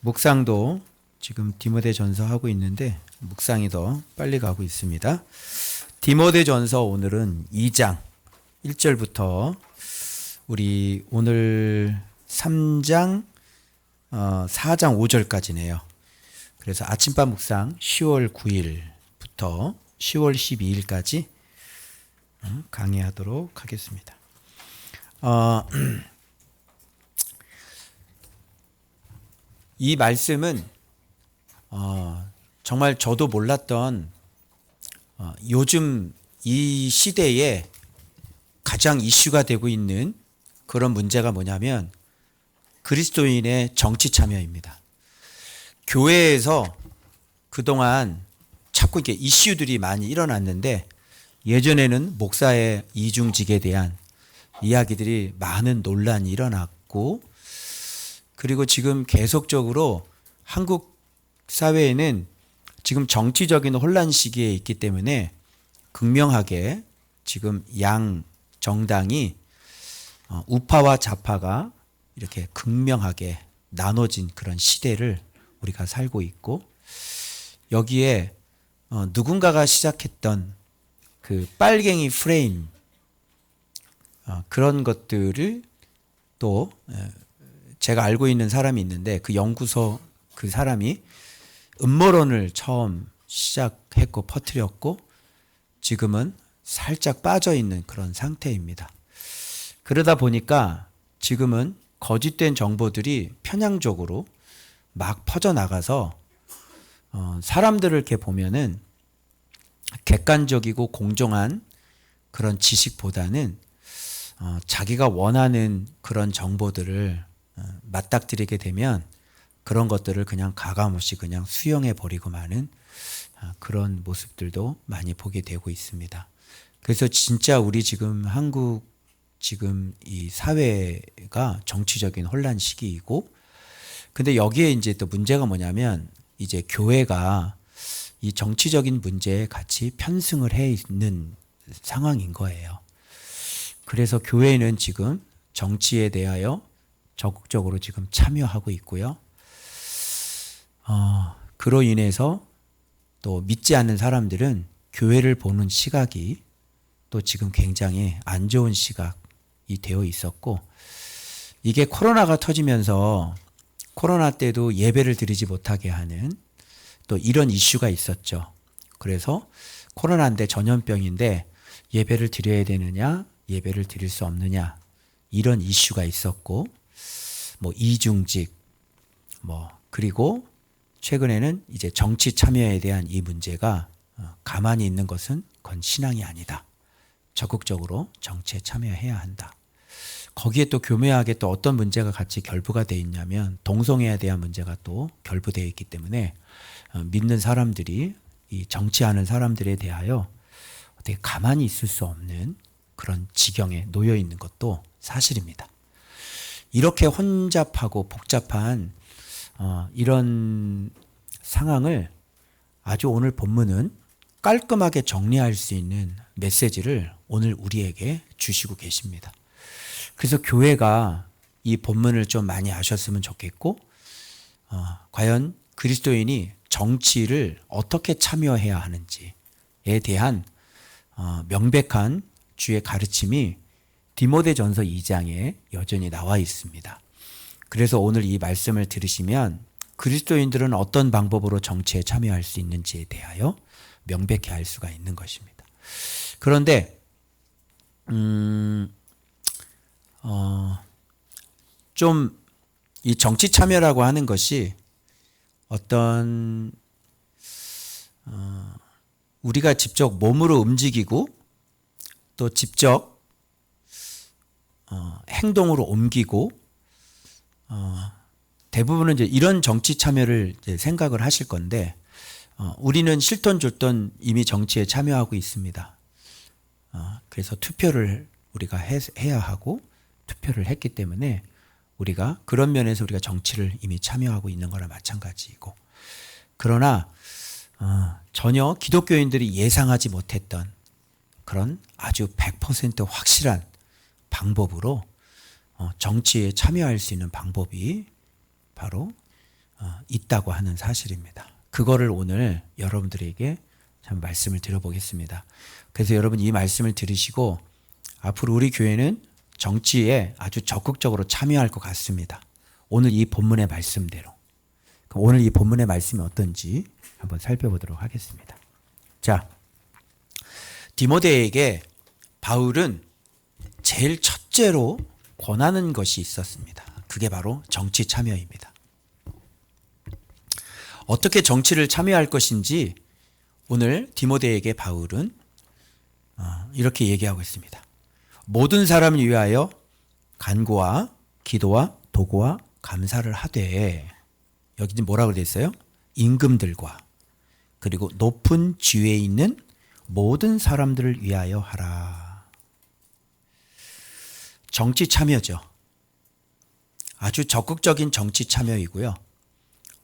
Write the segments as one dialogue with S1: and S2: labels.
S1: 묵상도 지금 디모데전서 하고 있는데 묵상이 더 빨리 가고 있습니다. 디모데전서 오늘은 2장 1절부터 우리 오늘 3장 4장 5절까지네요. 그래서 아침밥 묵상 10월 9일부터 10월 12일까지 강의하도록 하겠습니다. 이 말씀은 정말 저도 몰랐던 요즘 이 시대에 가장 이슈가 되고 있는 그런 문제가 뭐냐면 그리스도인의 정치 참여입니다. 교회에서 그동안 자꾸 이렇게 이슈들이 많이 일어났는데 예전에는 목사의 이중직에 대한 이야기들이 많은 논란이 일어났고, 그리고 지금 계속적으로 한국 사회에는 지금 정치적인 혼란 시기에 있기 때문에 극명하게 지금 양 정당이 우파와 좌파가 이렇게 극명하게 나눠진 그런 시대를 우리가 살고 있고, 여기에 누군가가 시작했던 그 빨갱이 프레임 그런 것들을 또 제가 알고 있는 사람이 있는데 그 연구소 그 사람이 음모론을 처음 시작했고 퍼뜨렸고 지금은 살짝 빠져 있는 그런 상태입니다. 그러다 보니까 지금은 거짓된 정보들이 편향적으로 막 퍼져나가서 사람들을 이렇게 보면은 객관적이고 공정한 그런 지식보다는 자기가 원하는 그런 정보들을 맞닥뜨리게 되면 그런 것들을 그냥 가감없이 그냥 수용해 버리고 마는 그런 모습들도 많이 보게 되고 있습니다. 그래서 진짜 우리 지금 한국 지금 이 사회가 정치적인 혼란 시기이고, 근데 여기에 이제 또 문제가 뭐냐면 이제 교회가 이 정치적인 문제에 같이 편승을 해 있는 상황인 거예요. 그래서 교회는 지금 정치에 대하여 적극적으로 지금 참여하고 있고요. 그로 인해서 또 믿지 않는 사람들은 교회를 보는 시각이 또 지금 굉장히 안 좋은 시각이 되어 있었고, 이게 코로나가 터지면서 코로나 때도 예배를 드리지 못하게 하는 또 이런 이슈가 있었죠. 그래서 코로나인데 전염병인데 예배를 드려야 되느냐, 예배를 드릴 수 없느냐, 이런 이슈가 있었고, 뭐 이중직, 그리고 최근에는 이제 정치 참여에 대한 이 문제가 가만히 있는 것은 그건 신앙이 아니다. 적극적으로 정치에 참여해야 한다. 거기에 또 교묘하게 또 어떤 문제가 같이 결부가 되어 있냐면 동성애에 대한 문제가 또 결부되어 있기 때문에 믿는 사람들이 이 정치하는 사람들에 대하여 어떻게 가만히 있을 수 없는 그런 지경에 놓여 있는 것도 사실입니다. 이렇게 혼잡하고 복잡한 이런 상황을 아주 오늘 본문은 깔끔하게 정리할 수 있는 메시지를 오늘 우리에게 주시고 계십니다. 그래서 교회가 이 본문을 좀 많이 아셨으면 좋겠고, 과연 그리스도인이 정치를 어떻게 참여해야 하는지에 대한 명백한 주의 가르침이 디모데전서 2장에 여전히 나와 있습니다. 그래서 오늘 이 말씀을 들으시면 그리스도인들은 어떤 방법으로 정치에 참여할 수 있는지에 대하여 명백히 알 수가 있는 것입니다. 그런데 좀 이 정치 참여라고 하는 것이 어떤 우리가 직접 몸으로 움직이고 또 직접 행동으로 옮기고 대부분은 이제 이런 정치 참여를 이제 생각을 하실 건데 우리는 실ton 줄ton 이미 정치에 참여하고 있습니다. 그래서 투표를 우리가 해야 하고 투표를 했기 때문에 우리가 그런 면에서 우리가 정치를 이미 참여하고 있는 거나 마찬가지이고, 그러나 전혀 기독교인들이 예상하지 못했던 그런 아주 100% 확실한 방법으로 정치에 참여할 수 있는 방법이 바로 있다고 하는 사실입니다. 그거를 오늘 여러분들에게 참 말씀을 드려보겠습니다. 그래서 여러분 이 말씀을 들으시고 앞으로 우리 교회는 정치에 아주 적극적으로 참여할 것 같습니다. 오늘 이 본문의 말씀대로. 그럼 오늘 이 본문의 말씀이 어떤지 한번 살펴보도록 하겠습니다. 자, 디모데에게 바울은 제일 첫째로 권하는 것이 있었습니다. 그게 바로 정치 참여입니다. 어떻게 정치를 참여할 것인지 오늘 디모데에게 바울은 이렇게 얘기하고 있습니다. 모든 사람을 위하여 간구와 기도와 도구와 감사를 하되, 여기 지금 뭐라고 되어 있어요? 임금들과 그리고 높은 지위에 있는 모든 사람들을 위하여 하라. 정치 참여죠. 아주 적극적인 정치 참여이고요.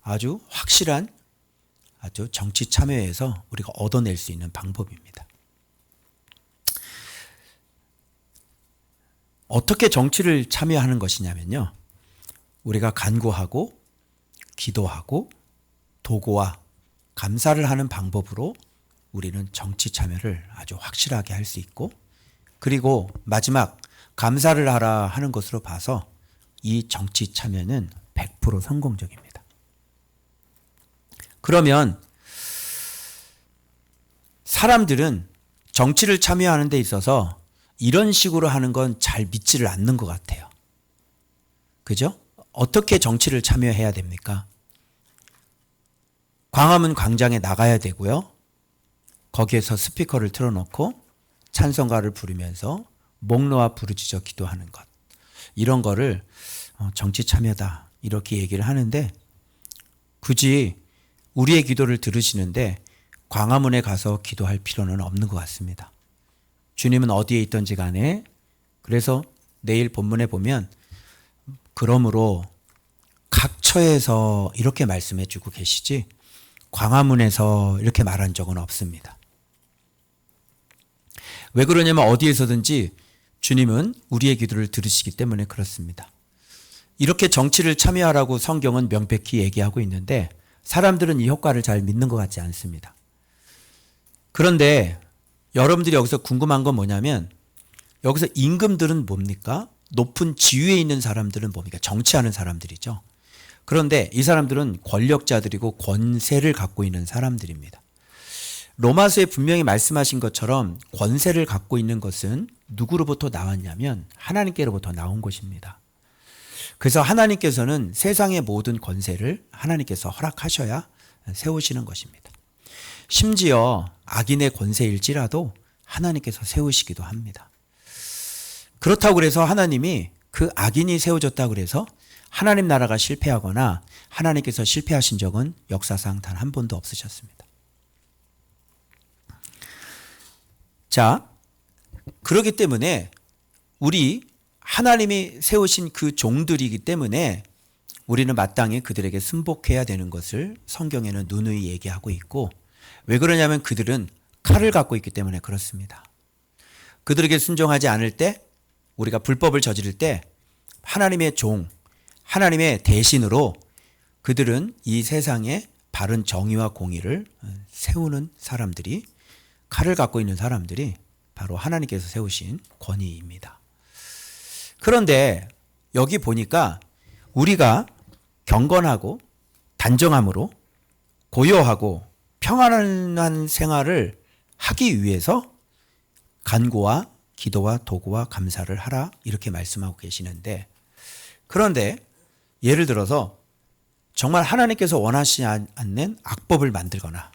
S1: 아주 확실한 아주 정치 참여에서 우리가 얻어낼 수 있는 방법입니다. 어떻게 정치를 참여하는 것이냐면요. 우리가 간구하고 기도하고 도구와 감사를 하는 방법으로 우리는 정치 참여를 아주 확실하게 할 수 있고, 그리고 마지막 감사를 하라 하는 것으로 봐서 이 정치 참여는 100% 성공적입니다. 그러면 사람들은 정치를 참여하는 데 있어서 이런 식으로 하는 건 잘 믿지를 않는 것 같아요. 그죠? 어떻게 정치를 참여해야 됩니까? 광화문 광장에 나가야 되고요. 거기에서 스피커를 틀어놓고 찬송가를 부르면서 목 놓아 부르짖어 기도하는 것. 이런 거를 정치 참여다 이렇게 얘기를 하는데, 굳이 우리의 기도를 들으시는데 광화문에 가서 기도할 필요는 없는 것 같습니다. 주님은 어디에 있든지 간에, 그래서 내일 본문에 보면 그러므로 각처에서 이렇게 말씀해 주고 계시지 광화문에서 이렇게 말한 적은 없습니다. 왜 그러냐면 어디에서든지 주님은 우리의 기도를 들으시기 때문에 그렇습니다. 이렇게 정치를 참여하라고 성경은 명백히 얘기하고 있는데 사람들은 이 효과를 잘 믿는 것 같지 않습니다. 그런데 여러분들이 여기서 궁금한 건 뭐냐면, 여기서 임금들은 뭡니까? 높은 지위에 있는 사람들은 뭡니까? 정치하는 사람들이죠. 그런데 이 사람들은 권력자들이고 권세를 갖고 있는 사람들입니다. 로마서에 분명히 말씀하신 것처럼 권세를 갖고 있는 것은 누구로부터 나왔냐면 하나님께로부터 나온 것입니다. 그래서 하나님께서는 세상의 모든 권세를 하나님께서 허락하셔야 세우시는 것입니다. 심지어 악인의 권세일지라도 하나님께서 세우시기도 합니다. 그렇다고 그래서 하나님이 그 악인이 세워졌다고 그래서 하나님 나라가 실패하거나 하나님께서 실패하신 적은 역사상 단 한 번도 없으셨습니다. 자, 그렇기 때문에 우리 하나님이 세우신 그 종들이기 때문에 우리는 마땅히 그들에게 순복해야 되는 것을 성경에는 누누이 얘기하고 있고, 왜 그러냐면 그들은 칼을 갖고 있기 때문에 그렇습니다. 그들에게 순종하지 않을 때, 우리가 불법을 저지를 때 하나님의 종, 하나님의 대신으로 그들은 이 세상에 바른 정의와 공의를 세우는 사람들이, 칼을 갖고 있는 사람들이 바로 하나님께서 세우신 권위입니다. 그런데 여기 보니까 우리가 경건하고 단정함으로 고요하고 평안한 생활을 하기 위해서 간구와 기도와 도구와 감사를 하라 이렇게 말씀하고 계시는데, 그런데 예를 들어서 정말 하나님께서 원하시지 않는 악법을 만들거나,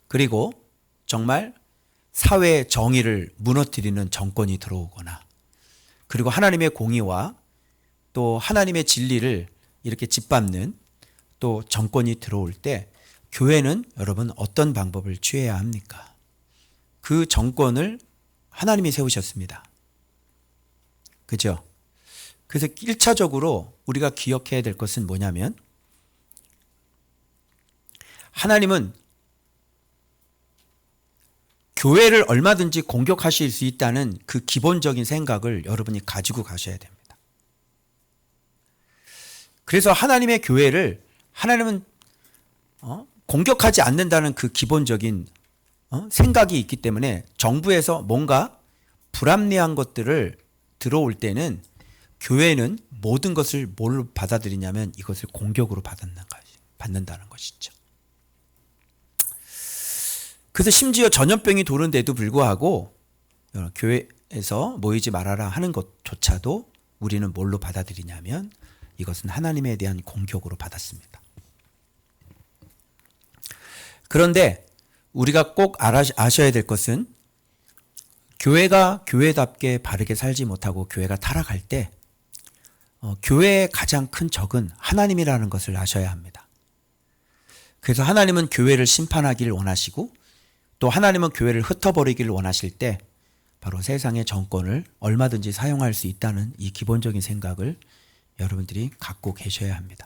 S1: 그리고 정말 사회의 정의를 무너뜨리는 정권이 들어오거나, 그리고 하나님의 공의와 또 하나님의 진리를 이렇게 짓밟는 또 정권이 들어올 때 교회는 여러분 어떤 방법을 취해야 합니까? 그 정권을 하나님이 세우셨습니다. 그죠? 그래서 1차적으로 우리가 기억해야 될 것은 뭐냐면, 하나님은 교회를 얼마든지 공격하실 수 있다는 그 기본적인 생각을 여러분이 가지고 가셔야 됩니다. 그래서 하나님의 교회를 하나님은 공격하지 않는다는 그 기본적인 생각이 있기 때문에 정부에서 뭔가 불합리한 것들을 들어올 때는 교회는 모든 것을 뭘로 받아들이냐면 이것을 공격으로 받는다는 것이죠. 그래서 심지어 전염병이 도는데도 불구하고 교회에서 모이지 말아라 하는 것조차도 우리는 뭘로 받아들이냐면 이것은 하나님에 대한 공격으로 받았습니다. 그런데 우리가 꼭 아셔야 될 것은 교회가 교회답게 바르게 살지 못하고 교회가 타락할 때 교회의 가장 큰 적은 하나님이라는 것을 아셔야 합니다. 그래서 하나님은 교회를 심판하기를 원하시고 또 하나님은 교회를 흩어버리기를 원하실 때 바로 세상의 정권을 얼마든지 사용할 수 있다는 이 기본적인 생각을 여러분들이 갖고 계셔야 합니다.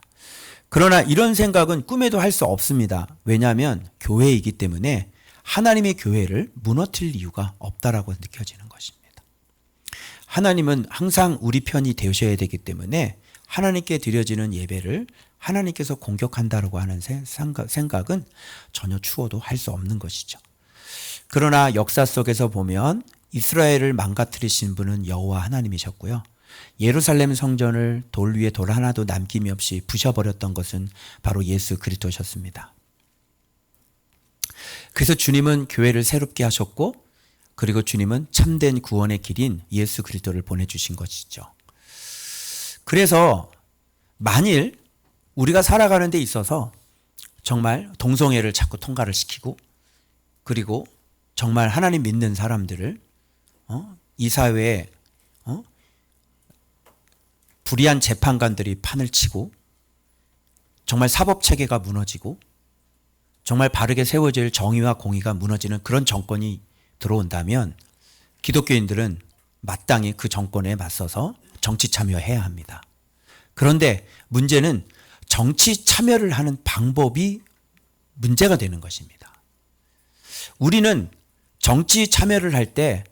S1: 그러나 이런 생각은 꿈에도 할 수 없습니다. 왜냐하면 교회이기 때문에 하나님의 교회를 무너뜨릴 이유가 없다라고 느껴지는 것입니다. 하나님은 항상 우리 편이 되셔야 되기 때문에 하나님께 드려지는 예배를 하나님께서 공격한다라고 하는 생각은 전혀 추워도 할 수 없는 것이죠. 그러나 역사 속에서 보면 이스라엘을 망가뜨리신 분은 여호와 하나님이셨고요. 예루살렘 성전을 돌 위에 돌 하나도 남김이 없이 부셔버렸던 것은 바로 예수 그리스도셨습니다. 그래서 주님은 교회를 새롭게 하셨고 그리고 주님은 참된 구원의 길인 예수 그리스도를 보내주신 것이죠. 그래서 만일 우리가 살아가는 데 있어서 정말 동성애를 자꾸 통과를 시키고 그리고 정말 하나님 믿는 사람들을 이 사회에 불의한 재판관들이 판을 치고 정말 사법체계가 무너지고 정말 바르게 세워질 정의와 공의가 무너지는 그런 정권이 들어온다면 기독교인들은 마땅히 그 정권에 맞서서 정치 참여해야 합니다. 그런데 문제는 정치 참여를 하는 방법이 문제가 되는 것입니다. 우리는 정치 참여를 할 때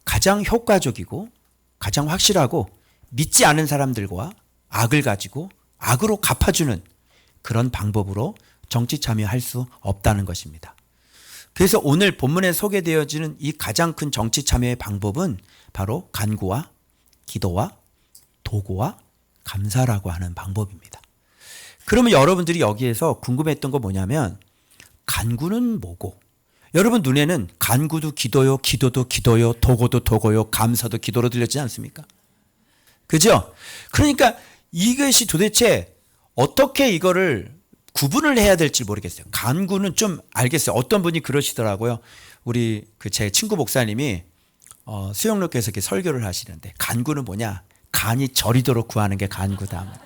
S1: 가장 효과적이고 가장 확실하고 믿지 않은 사람들과 악을 가지고 악으로 갚아주는 그런 방법으로 정치 참여할 수 없다는 것입니다. 그래서 오늘 본문에 소개되어지는 이 가장 큰 정치 참여의 방법은 바로 간구와 기도와 도구와 감사라고 하는 방법입니다. 그러면 여러분들이 여기에서 궁금했던 거 뭐냐면 간구는 뭐고 여러분 눈에는 간구도 기도요, 기도도 기도요, 도구도 도구요, 감사도 기도로 들렸지 않습니까? 그죠? 그러니까 이것이 도대체 어떻게 이거를 구분을 해야 될지 모르겠어요. 간구는 좀 알겠어요. 어떤 분이 그러시더라고요. 우리 제 친구 목사님이 수영로교에서 이렇게 설교를 하시는데 간구는 뭐냐? 간이 저리도록 구하는 게 간구다.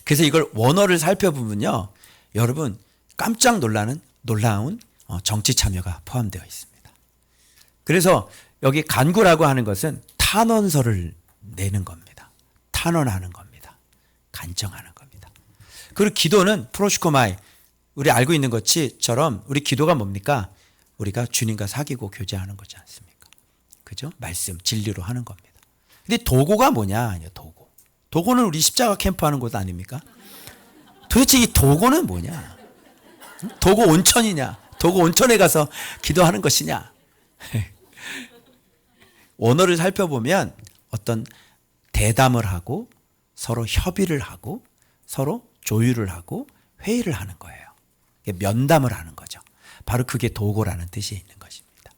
S1: 그래서 이걸 원어를 살펴보면요. 여러분 깜짝 놀라운 정치 참여가 포함되어 있습니다. 그래서 여기 간구라고 하는 것은 탄원서를 내는 겁니다. 탄원하는 겁니다. 간청하는 겁니다. 그리고 기도는 프로시코마이 우리 알고 있는 것처럼 우리 기도가 뭡니까? 우리가 주님과 사귀고 교제하는 거지 않습니까? 그죠? 말씀, 진리로 하는 겁니다. 근데 도구가 뭐냐? 도구. 도구는 우리 십자가 캠프 하는 곳 아닙니까? 도대체 이 도구는 뭐냐? 도구 온천이냐? 도구 온천에 가서 기도하는 것이냐? 원어를 살펴보면 어떤 대담을 하고 서로 협의를 하고 서로 조율을 하고 회의를 하는 거예요. 면담을 하는 거죠. 바로 그게 도구라는 뜻이 있는 것입니다.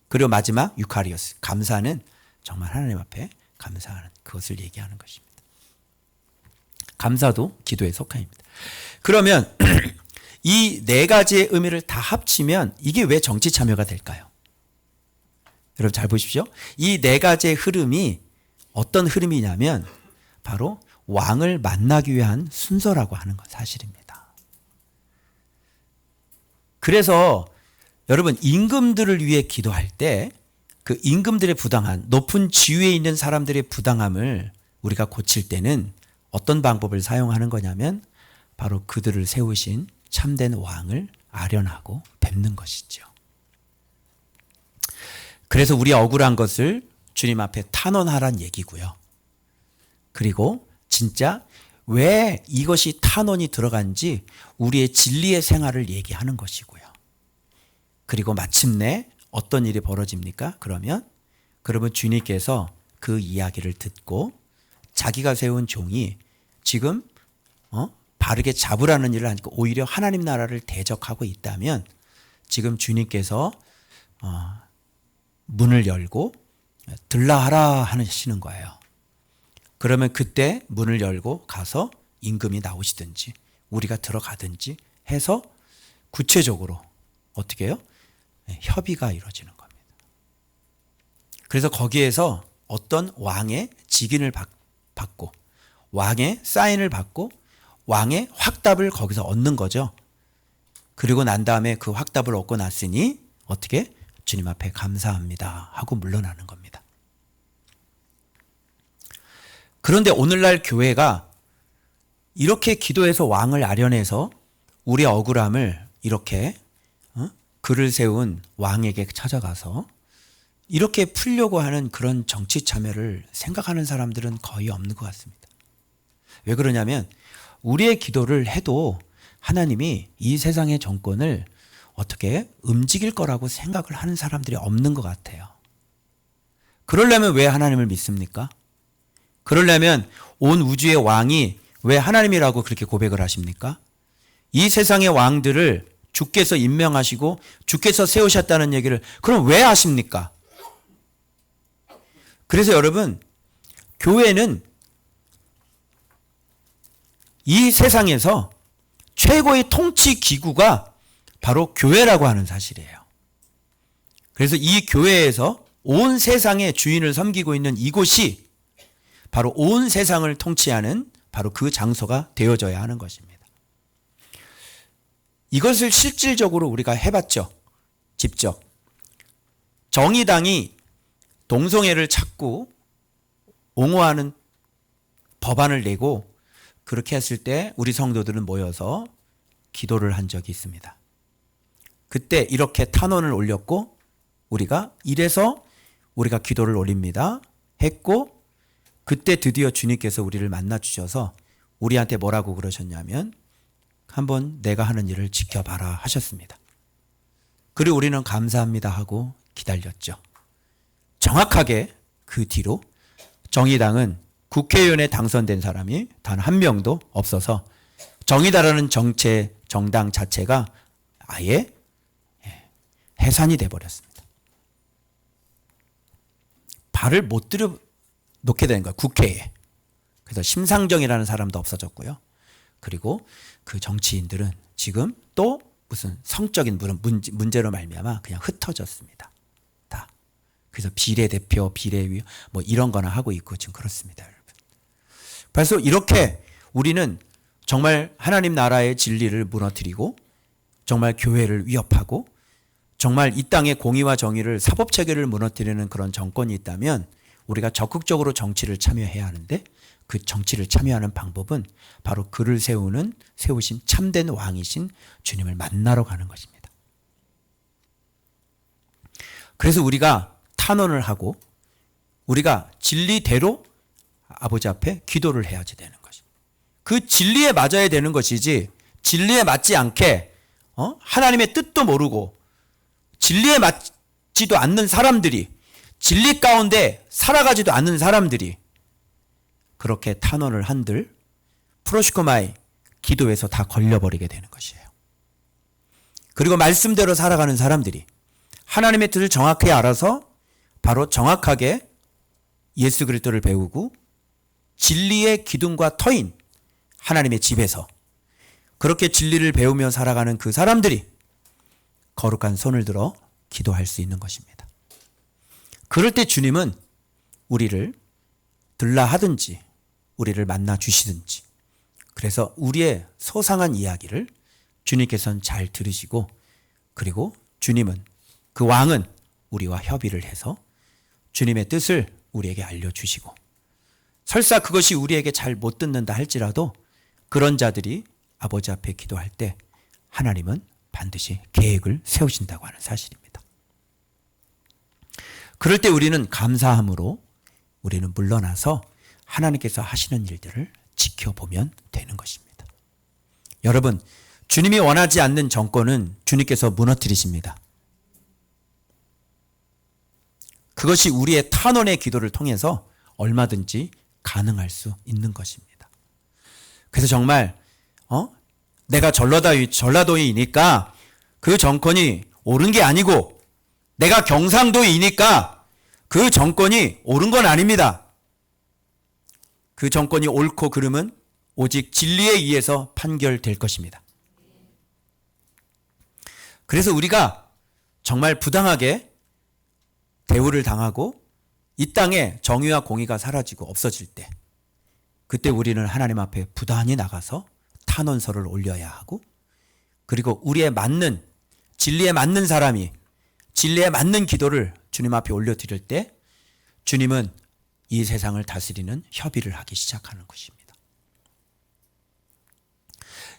S1: 그리고 마지막 유카리오스, 감사는 정말 하나님 앞에 감사하는 그것을 얘기하는 것입니다. 감사도 기도에 속합니다. 그러면 이 네 가지의 의미를 다 합치면 이게 왜 정치 참여가 될까요? 여러분 잘 보십시오. 이 네 가지의 흐름이 어떤 흐름이냐면 바로 왕을 만나기 위한 순서라고 하는 건 사실입니다. 그래서 여러분 임금들을 위해 기도할 때 그 임금들의 부당한 높은 지위에 있는 사람들의 부당함을 우리가 고칠 때는 어떤 방법을 사용하는 거냐면 바로 그들을 세우신 참된 왕을 아련하고 뵙는 것이죠. 그래서 우리 억울한 것을 주님 앞에 탄원하란 얘기고요. 그리고 진짜 왜 이것이 탄원이 들어간지 우리의 진리의 생활을 얘기하는 것이고요. 그리고 마침내 어떤 일이 벌어집니까? 그러면 주님께서 그 이야기를 듣고 자기가 세운 종이 지금 바르게 잡으라는 일을 하니까 오히려 하나님 나라를 대적하고 있다면 지금 주님께서 문을 열고 들라하라 하시는 거예요. 그러면 그때 문을 열고 가서 임금이 나오시든지 우리가 들어가든지 해서 구체적으로 어떻게 해요? 협의가 이루어지는 겁니다. 그래서 거기에서 어떤 왕의 직인을 받고 왕의 사인을 받고 왕의 확답을 거기서 얻는 거죠. 그리고 난 다음에 그 확답을 얻고 났으니 어떻게? 주님 앞에 감사합니다 하고 물러나는 겁니다. 그런데 오늘날 교회가 이렇게 기도해서 왕을 아련해서 우리의 억울함을 이렇게 글을 세운 왕에게 찾아가서 이렇게 풀려고 하는 그런 정치 참여를 생각하는 사람들은 거의 없는 것 같습니다. 왜 그러냐면 우리의 기도를 해도 하나님이 이 세상의 정권을 어떻게 움직일 거라고 생각을 하는 사람들이 없는 것 같아요. 그러려면 왜 하나님을 믿습니까? 그러려면 온 우주의 왕이 왜 하나님이라고 그렇게 고백을 하십니까? 이 세상의 왕들을 주께서 임명하시고 주께서 세우셨다는 얘기를 그럼 왜 하십니까? 그래서 여러분, 교회는 이 세상에서 최고의 통치 기구가 바로 교회라고 하는 사실이에요. 그래서 이 교회에서 온 세상의 주인을 섬기고 있는 이곳이 바로 온 세상을 통치하는 바로 그 장소가 되어져야 하는 것입니다. 이것을 실질적으로 우리가 해봤죠. 직접. 정의당이 동성애를 찾고 옹호하는 법안을 내고 그렇게 했을 때 우리 성도들은 모여서 기도를 한 적이 있습니다. 그때 이렇게 탄원을 올렸고 우리가 이래서 우리가 기도를 올립니다 했고 그때 드디어 주님께서 우리를 만나 주셔서 우리한테 뭐라고 그러셨냐면 한번 내가 하는 일을 지켜봐라 하셨습니다. 그리고 우리는 감사합니다 하고 기다렸죠. 정확하게 그 뒤로 정의당은 국회의원에 당선된 사람이 단 한 명도 없어서 정의당이라는 정당 자체가 아예 해산이 돼버렸습니다. 발을 못 들여놓게 된 거예요. 국회에. 그래서 심상정이라는 사람도 없어졌고요. 그리고 그 정치인들은 지금 또 무슨 성적인 문제로 말미암아 그냥 흩어졌습니다. 다. 그래서 비례대표, 비례위 뭐 이런 거나 하고 있고 지금 그렇습니다, 여러분. 그래서 이렇게 우리는 정말 하나님 나라의 진리를 무너뜨리고 정말 교회를 위협하고 정말 이 땅의 공의와 정의를 사법체계를 무너뜨리는 그런 정권이 있다면 우리가 적극적으로 정치를 참여해야 하는데 그 정치를 참여하는 방법은 바로 그를 세우신 참된 왕이신 주님을 만나러 가는 것입니다. 그래서 우리가 탄원을 하고 우리가 진리대로 아버지 앞에 기도를 해야지 되는 것입니다. 그 진리에 맞아야 되는 것이지 진리에 맞지 않게 하나님의 뜻도 모르고 진리에 맞지도 않는 사람들이 진리 가운데 살아가지도 않는 사람들이 그렇게 탄원을 한들 프로시코마이 기도에서 다 걸려버리게 되는 것이에요. 그리고 말씀대로 살아가는 사람들이 하나님의 뜻을 정확히 알아서 바로 정확하게 예수 그리스도를 배우고 진리의 기둥과 터인 하나님의 집에서 그렇게 진리를 배우며 살아가는 그 사람들이 거룩한 손을 들어 기도할 수 있는 것입니다. 그럴 때 주님은 우리를 들라하든지 우리를 만나 주시든지 그래서 우리의 소상한 이야기를 주님께서는 잘 들으시고 그리고 주님은 그 왕은 우리와 협의를 해서 주님의 뜻을 우리에게 알려주시고 설사 그것이 우리에게 잘 못 듣는다 할지라도 그런 자들이 아버지 앞에 기도할 때 하나님은 반드시 계획을 세우신다고 하는 사실입니다. 그럴 때 우리는 감사함으로 우리는 물러나서 하나님께서 하시는 일들을 지켜보면 되는 것입니다. 여러분, 주님이 원하지 않는 정권은 주님께서 무너뜨리십니다. 그것이 우리의 탄원의 기도를 통해서 얼마든지 가능할 수 있는 것입니다. 그래서 정말 내가 전라도이니까 그 정권이 옳은 게 아니고 내가 경상도이니까 그 정권이 옳은 건 아닙니다. 그 정권이 옳고 그름은 오직 진리에 의해서 판결될 것입니다. 그래서 우리가 정말 부당하게 대우를 당하고 이 땅에 정의와 공의가 사라지고 없어질 때, 그때 우리는 하나님 앞에 부단히 나가서 탄원서를 올려야 하고, 그리고 우리의 맞는, 진리에 맞는 사람이 진리에 맞는 기도를 주님 앞에 올려드릴 때 주님은 이 세상을 다스리는 협의를 하기 시작하는 것입니다.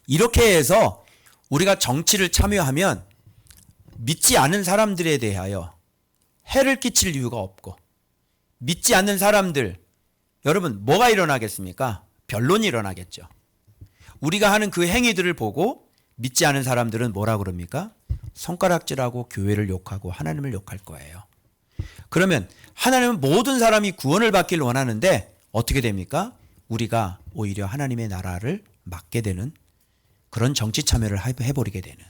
S1: 이렇게 해서 우리가 정치를 참여하면 믿지 않은 사람들에 대하여 해를 끼칠 이유가 없고, 믿지 않는 사람들, 여러분 뭐가 일어나겠습니까? 변론이 일어나겠죠. 우리가 하는 그 행위들을 보고 믿지 않은 사람들은 뭐라 그럽니까? 손가락질하고 교회를 욕하고 하나님을 욕할 거예요. 그러면 하나님은 모든 사람이 구원을 받기를 원하는데 어떻게 됩니까? 우리가 오히려 하나님의 나라를 막게 되는 그런 정치 참여를 해버리게 되는.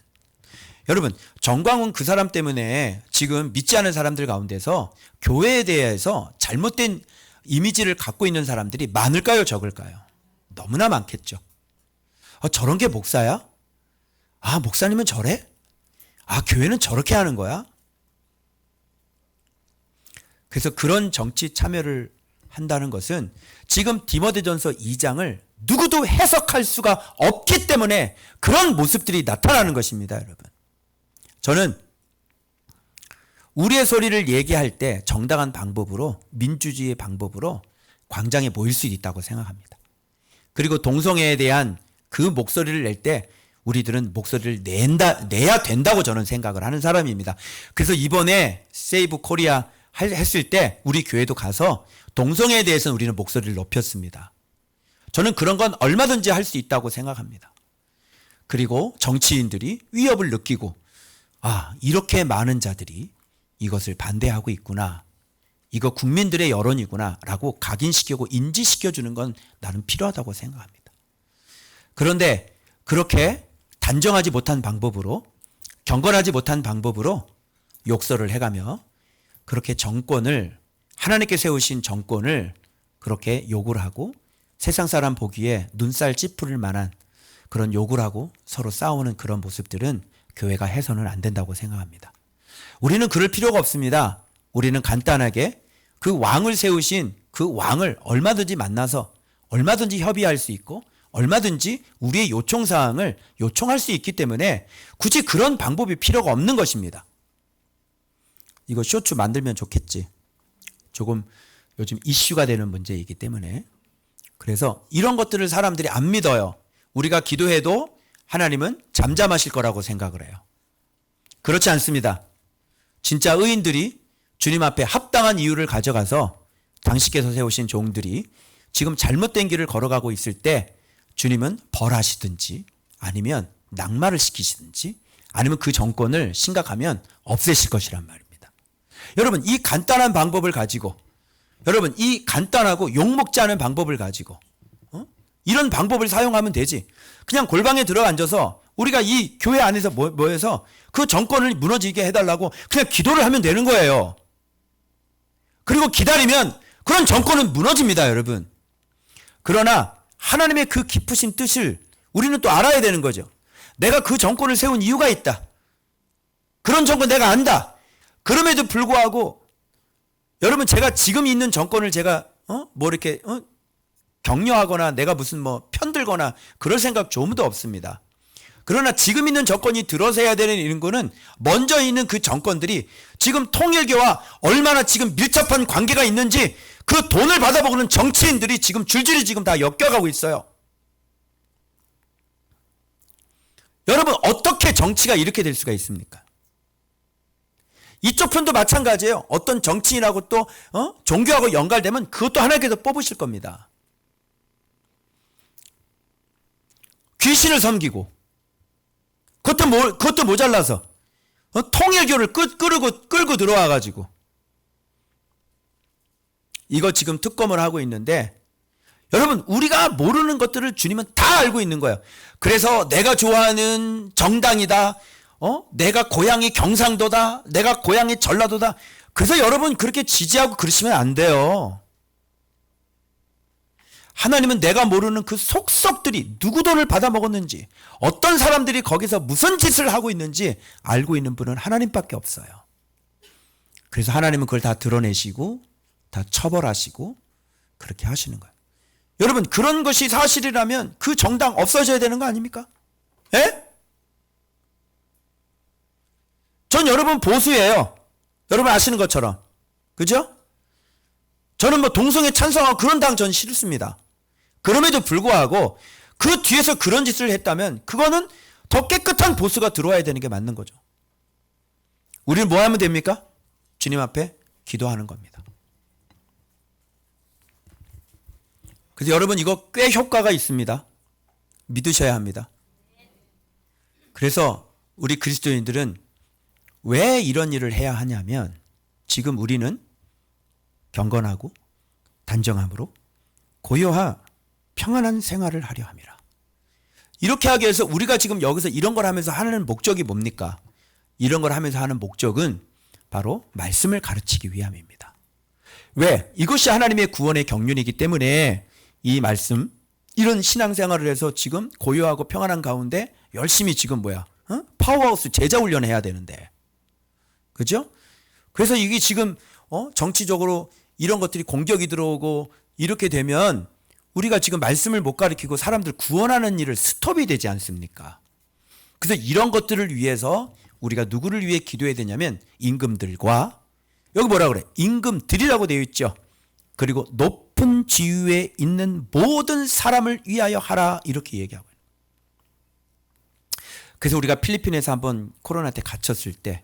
S1: 여러분, 정광훈 그 사람 때문에 지금 믿지 않은 사람들 가운데서 교회에 대해서 잘못된 이미지를 갖고 있는 사람들이 많을까요, 적을까요? 너무나 많겠죠. 저런 게 목사야? 목사님은 저래? 교회는 저렇게 하는 거야? 그래서 그런 정치 참여를 한다는 것은 지금 디모데전서 2장을 누구도 해석할 수가 없기 때문에 그런 모습들이 나타나는 것입니다, 여러분. 저는 우리의 소리를 얘기할 때 정당한 방법으로, 민주주의의 방법으로 광장에 모일 수 있다고 생각합니다. 그리고 동성애에 대한 그 목소리를 낼 때 우리들은 목소리를 내야 된다고 저는 생각을 하는 사람입니다. 그래서 이번에 세이브 코리아 했을 때 우리 교회도 가서 동성애에 대해서는 우리는 목소리를 높였습니다. 저는 그런 건 얼마든지 할 수 있다고 생각합니다. 그리고 정치인들이 위협을 느끼고 이렇게 많은 자들이 이것을 반대하고 있구나, 이거 국민들의 여론이구나 라고 각인시키고 인지시켜주는 건 나는 필요하다고 생각합니다. 그런데 그렇게 단정하지 못한 방법으로, 경건하지 못한 방법으로 욕설을 해가며 그렇게 정권을, 하나님께 세우신 정권을 그렇게 욕을 하고 세상 사람 보기에 눈살 찌푸릴 만한 그런 욕을 하고 서로 싸우는 그런 모습들은 교회가 해서는 안 된다고 생각합니다. 우리는 그럴 필요가 없습니다. 우리는 간단하게 그 왕을 세우신 그 왕을 얼마든지 만나서 얼마든지 협의할 수 있고 얼마든지 우리의 요청사항을 요청할 수 있기 때문에 굳이 그런 방법이 필요가 없는 것입니다. 이거 쇼츠 만들면 좋겠지. 조금 요즘 이슈가 되는 문제이기 때문에. 그래서 이런 것들을 사람들이 안 믿어요. 우리가 기도해도 하나님은 잠잠하실 거라고 생각을 해요. 그렇지 않습니다. 진짜 의인들이 주님 앞에 합당한 이유를 가져가서 당신께서 세우신 종들이 지금 잘못된 길을 걸어가고 있을 때 주님은 벌하시든지 아니면 낙마를 시키시든지 아니면 그 정권을 심각하면 없애실 것이란 말입니다. 여러분, 이 간단한 방법을 가지고, 여러분 이 간단하고 욕먹지 않은 방법을 가지고 이런 방법을 사용하면 되지. 그냥 골방에 들어 앉아서 우리가 이 교회 안에서 모여서 그 정권을 무너지게 해달라고 그냥 기도를 하면 되는 거예요. 그리고 기다리면 그런 정권은 무너집니다, 여러분. 그러나 하나님의 그 깊으신 뜻을 우리는 또 알아야 되는 거죠. 내가 그 정권을 세운 이유가 있다. 그런 정권 내가 안다. 그럼에도 불구하고 여러분, 제가 지금 있는 정권을 제가 이렇게 격려하거나 내가 무슨 편들거나 그럴 생각 조금도 없습니다. 그러나 지금 있는 정권이 들어서야 되는 이런 거는 먼저 있는 그 정권들이 지금 통일교와 얼마나 지금 밀접한 관계가 있는지 그 돈을 받아먹는 정치인들이 지금 줄줄이 지금 다 엮여가고 있어요. 여러분, 어떻게 정치가 이렇게 될 수가 있습니까? 이쪽 편도 마찬가지예요. 어떤 정치인하고 또 종교하고 연관되면 그것도 하나님께서 뽑으실 겁니다. 귀신을 섬기고 그것도 모자라서 통일교를 끌고 들어와가지고 이거 지금 특검을 하고 있는데, 여러분 우리가 모르는 것들을 주님은 다 알고 있는 거예요. 그래서 내가 좋아하는 정당이다, 내가 고향이 경상도다, 내가 고향이 전라도다, 그래서 여러분 그렇게 지지하고 그러시면 안 돼요. 하나님은 내가 모르는 그 속속들이 누구 돈을 받아먹었는지, 어떤 사람들이 거기서 무슨 짓을 하고 있는지 알고 있는 분은 하나님밖에 없어요. 그래서 하나님은 그걸 다 드러내시고 다 처벌하시고 그렇게 하시는 거예요. 여러분 그런 것이 사실이라면 그 정당 없어져야 되는 거 아닙니까? 예? 전 여러분 보수예요. 여러분 아시는 것처럼. 그죠? 저는 뭐 동성애 찬성하고 그런 당 전 싫습니다. 그럼에도 불구하고 그 뒤에서 그런 짓을 했다면 그거는 더 깨끗한 보수가 들어와야 되는 게 맞는 거죠. 우리는 뭐 하면 됩니까? 주님 앞에 기도하는 겁니다. 그래서 여러분 이거 꽤 효과가 있습니다. 믿으셔야 합니다. 그래서 우리 그리스도인들은 왜 이런 일을 해야 하냐면, 지금 우리는 경건하고 단정함으로 고요하 평안한 생활을 하려 함이라. 이렇게 하기 위해서 우리가 지금 여기서 이런 걸 하면서 하는 목적이 뭡니까? 이런 걸 하면서 하는 목적은 바로 말씀을 가르치기 위함입니다. 왜? 이것이 하나님의 구원의 경륜이기 때문에 이 말씀, 이런 신앙생활을 해서 지금 고요하고 평안한 가운데 열심히 지금 파워하우스 제자 훈련해야 되는데, 그죠? 그래서 이게 지금 정치적으로 이런 것들이 공격이 들어오고 이렇게 되면 우리가 지금 말씀을 못 가르치고 사람들 구원하는 일을 스톱이 되지 않습니까? 그래서 이런 것들을 위해서 우리가 누구를 위해 기도해야 되냐면 임금들과, 여기 뭐라 그래? 임금들이라고 되어 있죠. 그리고 높은 지위에 있는 모든 사람을 위하여 하라, 이렇게 얘기하고 있는. 그래서 우리가 필리핀에서 한번 코로나 때 갇혔을 때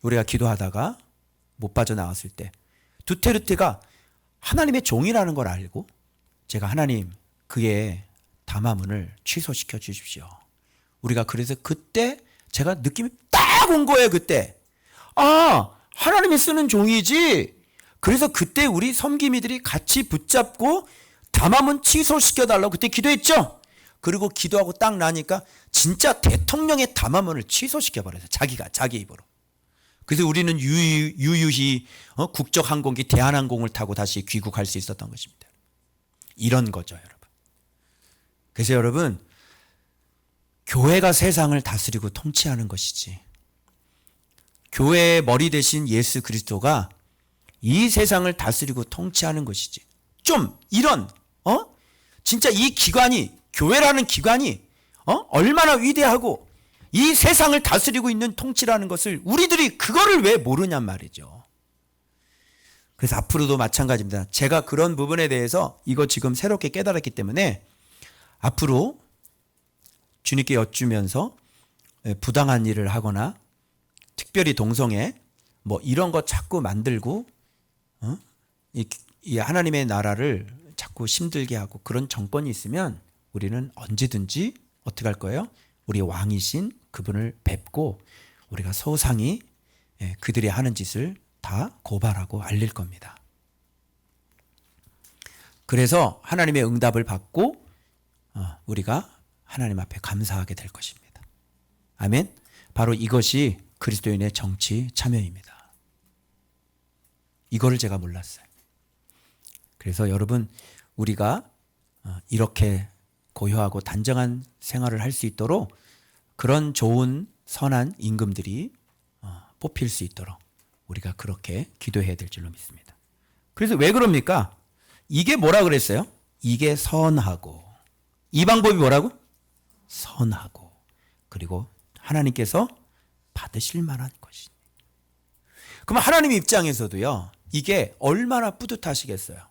S1: 우리가 기도하다가 못 빠져나왔을 때 두테르테가 하나님의 종이라는 걸 알고, 제가 하나님 그의 담화문을 취소시켜 주십시오. 우리가 그래서 그때 제가 느낌이 딱 온 거예요. 그때 하나님이 쓰는 종이지. 그래서 그때 우리 섬기미들이 같이 붙잡고 담화문 취소시켜 달라고 그때 기도했죠. 그리고 기도하고 딱 나니까 진짜 대통령의 담화문을 취소시켜 버려서 자기가 자기 입으로. 그래서 우리는 유유히 국적항공기 대한항공을 타고 다시 귀국할 수 있었던 것입니다. 이런 거죠, 여러분. 그래서 여러분, 교회가 세상을 다스리고 통치하는 것이지, 교회의 머리 대신 예수 그리스도가 이 세상을 다스리고 통치하는 것이지, 좀 이런 진짜 이 기관이, 교회라는 기관이 얼마나 위대하고 이 세상을 다스리고 있는 통치라는 것을 우리들이 그거를 왜 모르냔 말이죠. 그래서 앞으로도 마찬가지입니다. 제가 그런 부분에 대해서 이거 지금 새롭게 깨달았기 때문에 앞으로 주님께 여쭈면서 부당한 일을 하거나 특별히 동성애 뭐 이런 거 자꾸 만들고 이 하나님의 나라를 자꾸 힘들게 하고 그런 정권이 있으면 우리는 언제든지 어떻게 할 거예요? 우리 왕이신 그분을 뵙고 우리가 소상히 그들이 하는 짓을 다 고발하고 알릴 겁니다. 그래서 하나님의 응답을 받고 우리가 하나님 앞에 감사하게 될 것입니다. 아멘. 바로 이것이 그리스도인의 정치 참여입니다. 이거를 제가 몰랐어요. 그래서 여러분, 우리가 이렇게 고요하고 단정한 생활을 할 수 있도록 그런 좋은 선한 임금들이 뽑힐 수 있도록 우리가 그렇게 기도해야 될 줄로 믿습니다. 그래서 왜 그럽니까? 이게 뭐라 그랬어요? 이게 선하고, 이 방법이 뭐라고? 선하고, 그리고 하나님께서 받으실 만한 것이니. 그럼 하나님 입장에서도요, 이게 얼마나 뿌듯하시겠어요?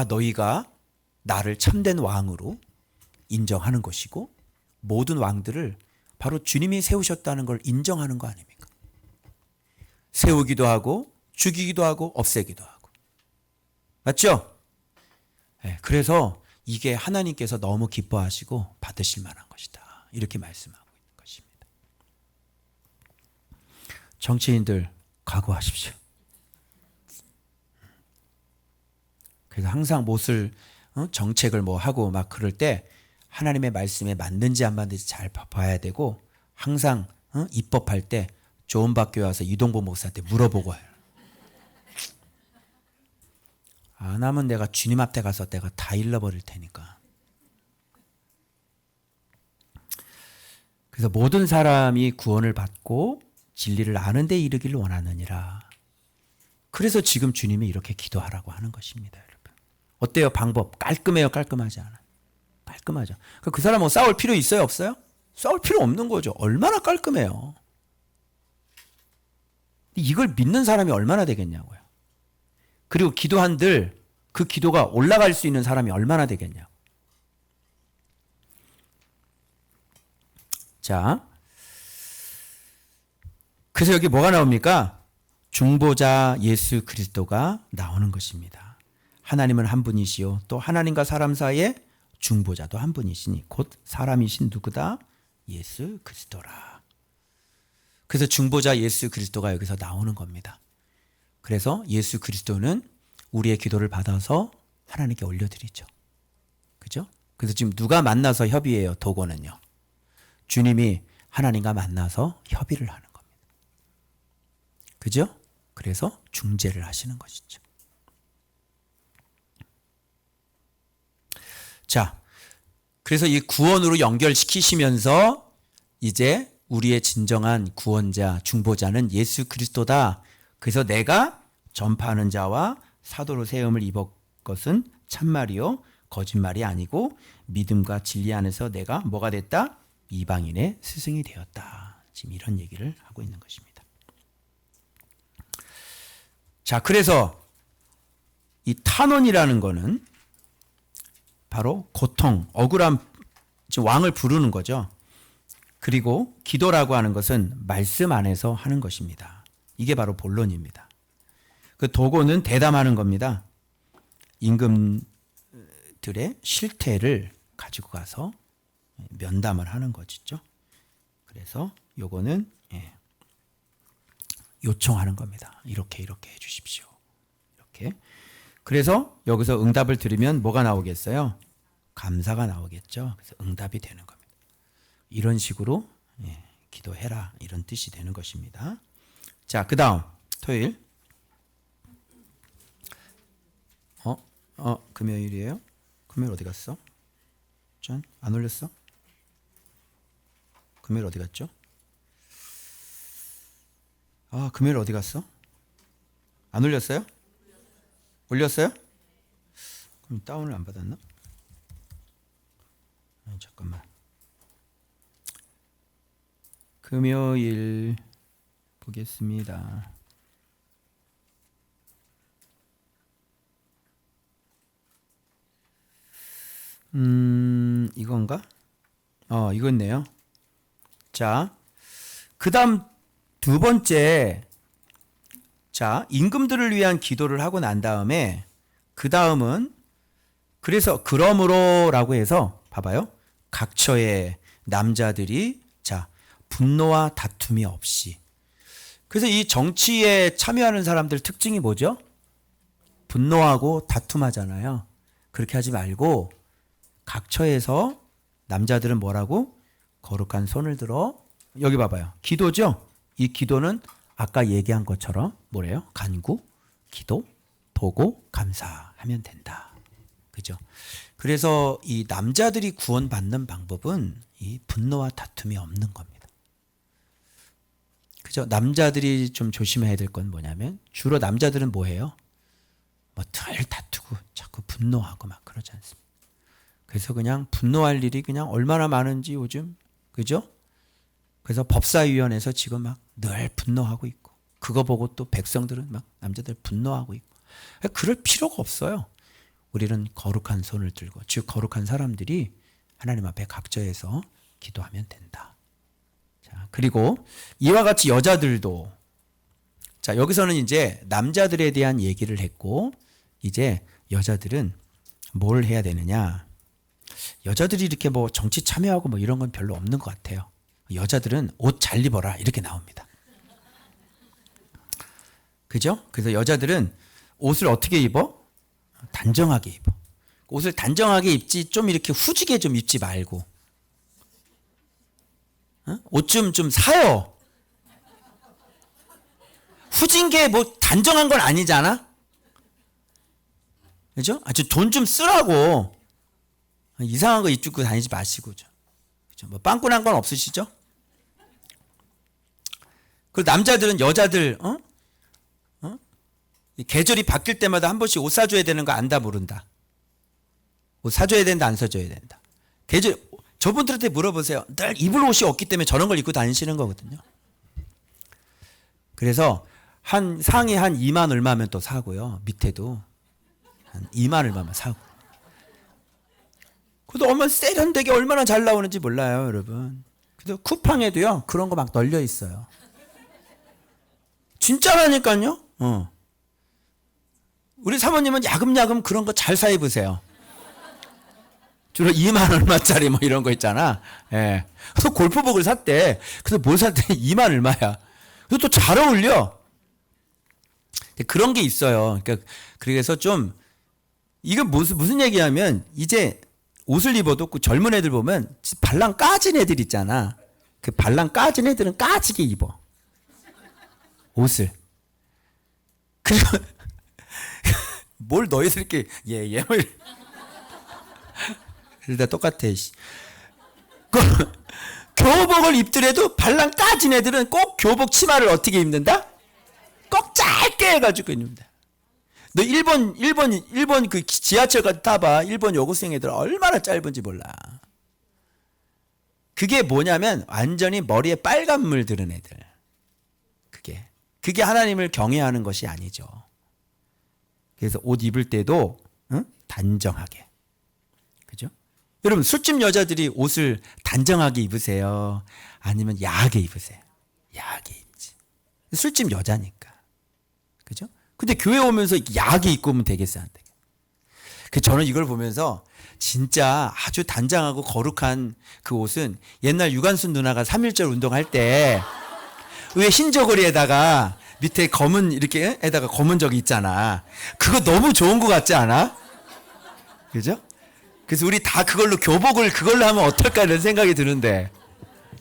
S1: 너희가 나를 참된 왕으로 인정하는 것이고 모든 왕들을 바로 주님이 세우셨다는 걸 인정하는 거 아닙니까? 세우기도 하고 죽이기도 하고 없애기도 하고. 맞죠? 네, 그래서 이게 하나님께서 너무 기뻐하시고 받으실 만한 것이다. 이렇게 말씀하고 있는 것입니다. 정치인들 각오하십시오. 그래서 항상 못을 정책을 뭐 하고 막 그럴 때 하나님의 말씀에 맞는지 안 맞는지 잘 봐야 되고 항상 입법할 때 조언받기 와서 이동보 목사한테 물어보고 해요. 안 하면 내가 주님 앞에 가서 내가 다 잃어버릴 테니까. 그래서 모든 사람이 구원을 받고 진리를 아는 데 이르기를 원하느니라. 그래서 지금 주님이 이렇게 기도하라고 하는 것입니다, 여러분. 어때요? 방법 깔끔해요, 깔끔하지 않아요? 깔끔하죠. 그 사람하고 싸울 필요 있어요, 없어요? 싸울 필요 없는 거죠. 얼마나 깔끔해요. 이걸 믿는 사람이 얼마나 되겠냐고요. 그리고 기도한들 그 기도가 올라갈 수 있는 사람이 얼마나 되겠냐고. 자, 그래서 여기 뭐가 나옵니까? 중보자 예수 그리스도가 나오는 것입니다. 하나님은 한 분이시요 또 하나님과 사람 사이에 중보자도 한 분이시니 곧 사람이신 누구다? 예수 그리스도라. 그래서 중보자 예수 그리스도가 여기서 나오는 겁니다. 그래서 예수 그리스도는 우리의 기도를 받아서 하나님께 올려드리죠. 그죠? 그래서 지금 누가 만나서 협의해요? 도고는요. 주님이 하나님과 만나서 협의를 하는 겁니다. 그죠? 그래서 중재를 하시는 것이죠. 자, 그래서 이 구원으로 연결시키시면서 이제 우리의 진정한 구원자, 중보자는 예수 그리스도다. 그래서 내가 전파하는 자와 사도로 세움을 입은 것은 참말이요 거짓말이 아니고 믿음과 진리 안에서 내가 뭐가 됐다? 이방인의 스승이 되었다. 지금 이런 얘기를 하고 있는 것입니다. 자, 그래서 이 탄원이라는 거는 바로 고통, 억울함, 왕을 부르는 거죠. 그리고 기도라고 하는 것은 말씀 안에서 하는 것입니다. 이게 바로 본론입니다. 그 도고는 대담하는 겁니다. 임금들의 실태를 가지고 가서 면담을 하는 것이죠. 그래서 요거는 요청하는 겁니다. 이렇게 해주십시오. 이렇게. 그래서 여기서 응답을 들으면 뭐가 나오겠어요? 감사가 나오겠죠. 그래서 응답이 되는 겁니다. 이런 식으로 기도해라 이런 뜻이 되는 것입니다. 자, 그 다음 토요일. 금요일이에요? 금요일 어디 갔어? 전 안 올렸어? 금요일 어디 갔죠? 금요일 어디 갔어? 안 올렸어요? 올렸어요? 그럼 다운을 안 받았나? 잠깐만. 금요일 보겠습니다. 이건가? 이거네요. 자, 그 다음 두 번째. 자, 임금들을 위한 기도를 하고 난 다음에 그 다음은 그래서 그러므로라고 해서 봐봐요. 각처의 남자들이 자 분노와 다툼이 없이. 그래서 이 정치에 참여하는 사람들 특징이 뭐죠? 분노하고 다툼하잖아요. 그렇게 하지 말고 각처에서 남자들은 뭐라고? 거룩한 손을 들어. 여기 봐봐요. 기도죠? 이 기도는 아까 얘기한 것처럼 뭐래요? 간구, 기도, 보고, 감사하면 된다. 그죠? 그래서 이 남자들이 구원받는 방법은 이 분노와 다툼이 없는 겁니다. 그죠? 남자들이 좀 조심해야 될 건 뭐냐면 주로 남자들은 뭐 해요? 뭐 덜 다투고 자꾸 분노하고 막 그러지 않습니다. 그래서 그냥 분노할 일이 그냥 얼마나 많은지 요즘. 그죠? 그래서 법사위원회에서 지금 막 늘 분노하고 있고 그거 보고 또 백성들은 막 남자들 분노하고 있고 그럴 필요가 없어요. 우리는 거룩한 손을 들고 즉 거룩한 사람들이 하나님 앞에 각처에서 기도하면 된다. 자, 그리고 이와 같이 여자들도 자, 여기서는 이제 남자들에 대한 얘기를 했고, 이제 여자들은 뭘 해야 되느냐. 여자들이 이렇게 뭐 정치 참여하고 뭐 이런 건 별로 없는 것 같아요. 여자들은 옷 잘 입어라 이렇게 나옵니다. 그죠? 그래서 여자들은 옷을 어떻게 입어? 단정하게 입어. 옷을 단정하게 입지 좀 이렇게 후지게 좀 입지 말고. 옷 좀 사요. 후진 게 뭐 단정한 건 아니잖아? 그죠? 돈 좀 쓰라고. 이상한 거 입고 다니지 마시고. 그죠? 뭐 빵꾸난 건 없으시죠? 그리고 남자들은 여자들, 계절이 바뀔 때마다 한 번씩 옷 사줘야 되는 거 안다 모른다. 옷 사줘야 된다 안 사줘야 된다. 저분들한테 물어보세요. 늘 입을 옷이 없기 때문에 저런 걸 입고 다니시는 거거든요. 그래서 상의 한 2만 얼마면 또 사고요. 밑에도 한 2만 얼마면 사고. 그래도 얼마나 세련되게 얼마나 잘 나오는지 몰라요, 여러분. 그래도 쿠팡에도요 그런 거 막 널려 있어요. 진짜라니까요. 우리 사모님은 야금야금 그런 거 잘 사 입으세요. 주로 2만 얼마짜리 뭐 이런 거 있잖아. 예. 그래서 골프복을 샀대. 그래서 뭘 샀대? 2만 얼마야. 그래서 또 잘 어울려. 그런 게 있어요. 그러니까 그래서 좀 이건 무슨 얘기냐면 이제 옷을 입어도 그 젊은 애들 보면 발랑 까진 애들 있잖아. 그 발랑 까진 애들은 까지게 입어. 옷을. 그리고 뭘 너희들 이렇게 예. 그러다 똑같아. 교복을 입더라도 발랑 까진 애들은 꼭 교복 치마를 어떻게 입는다? 꼭 짧게 해가지고 입는다. 너 일본 그 지하철 같은 타봐. 일본 여고생 애들 얼마나 짧은지 몰라. 그게 뭐냐면 완전히 머리에 빨간 물 들은 애들. 그게 하나님을 경외하는 것이 아니죠. 그래서 옷 입을 때도 단정하게. 그죠? 여러분 술집 여자들이 옷을 단정하게 입으세요? 아니면 야하게 입으세요? 야하게 입지. 술집 여자니까. 그죠? 근데 교회 오면서 야하게 입고 오면 되겠어요? 안 되겠어요? 저는 이걸 보면서 진짜 아주 단정하고 거룩한 그 옷은 옛날 유관순 누나가 3.1절 운동할 때 왜 흰 저고리에다가 밑에 검은 이렇게 에다가 검은 저기 있잖아. 그거 너무 좋은 것 같지 않아? 그죠? 그래서 우리 다 교복을 그걸로 하면 어떨까 이런 생각이 드는데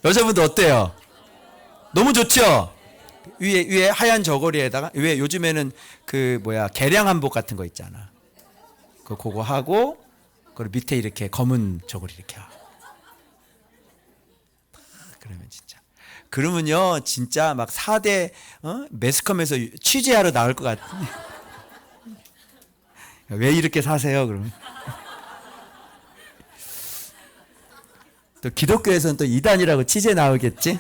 S1: 여자분들 어때요? 너무 좋죠? 위에 하얀 저고리에다가 왜 요즘에는 개량 한복 같은 거 있잖아. 그거 하고 그리고 밑에 이렇게 검은 저고리 이렇게 하고. 그러면 그러면요 진짜 막 4대 매스컴에서 취재하러 나올 것 같아. 왜 이렇게 사세요? 그러면 또 기독교에서는 또 이단이라고 취재 나오겠지?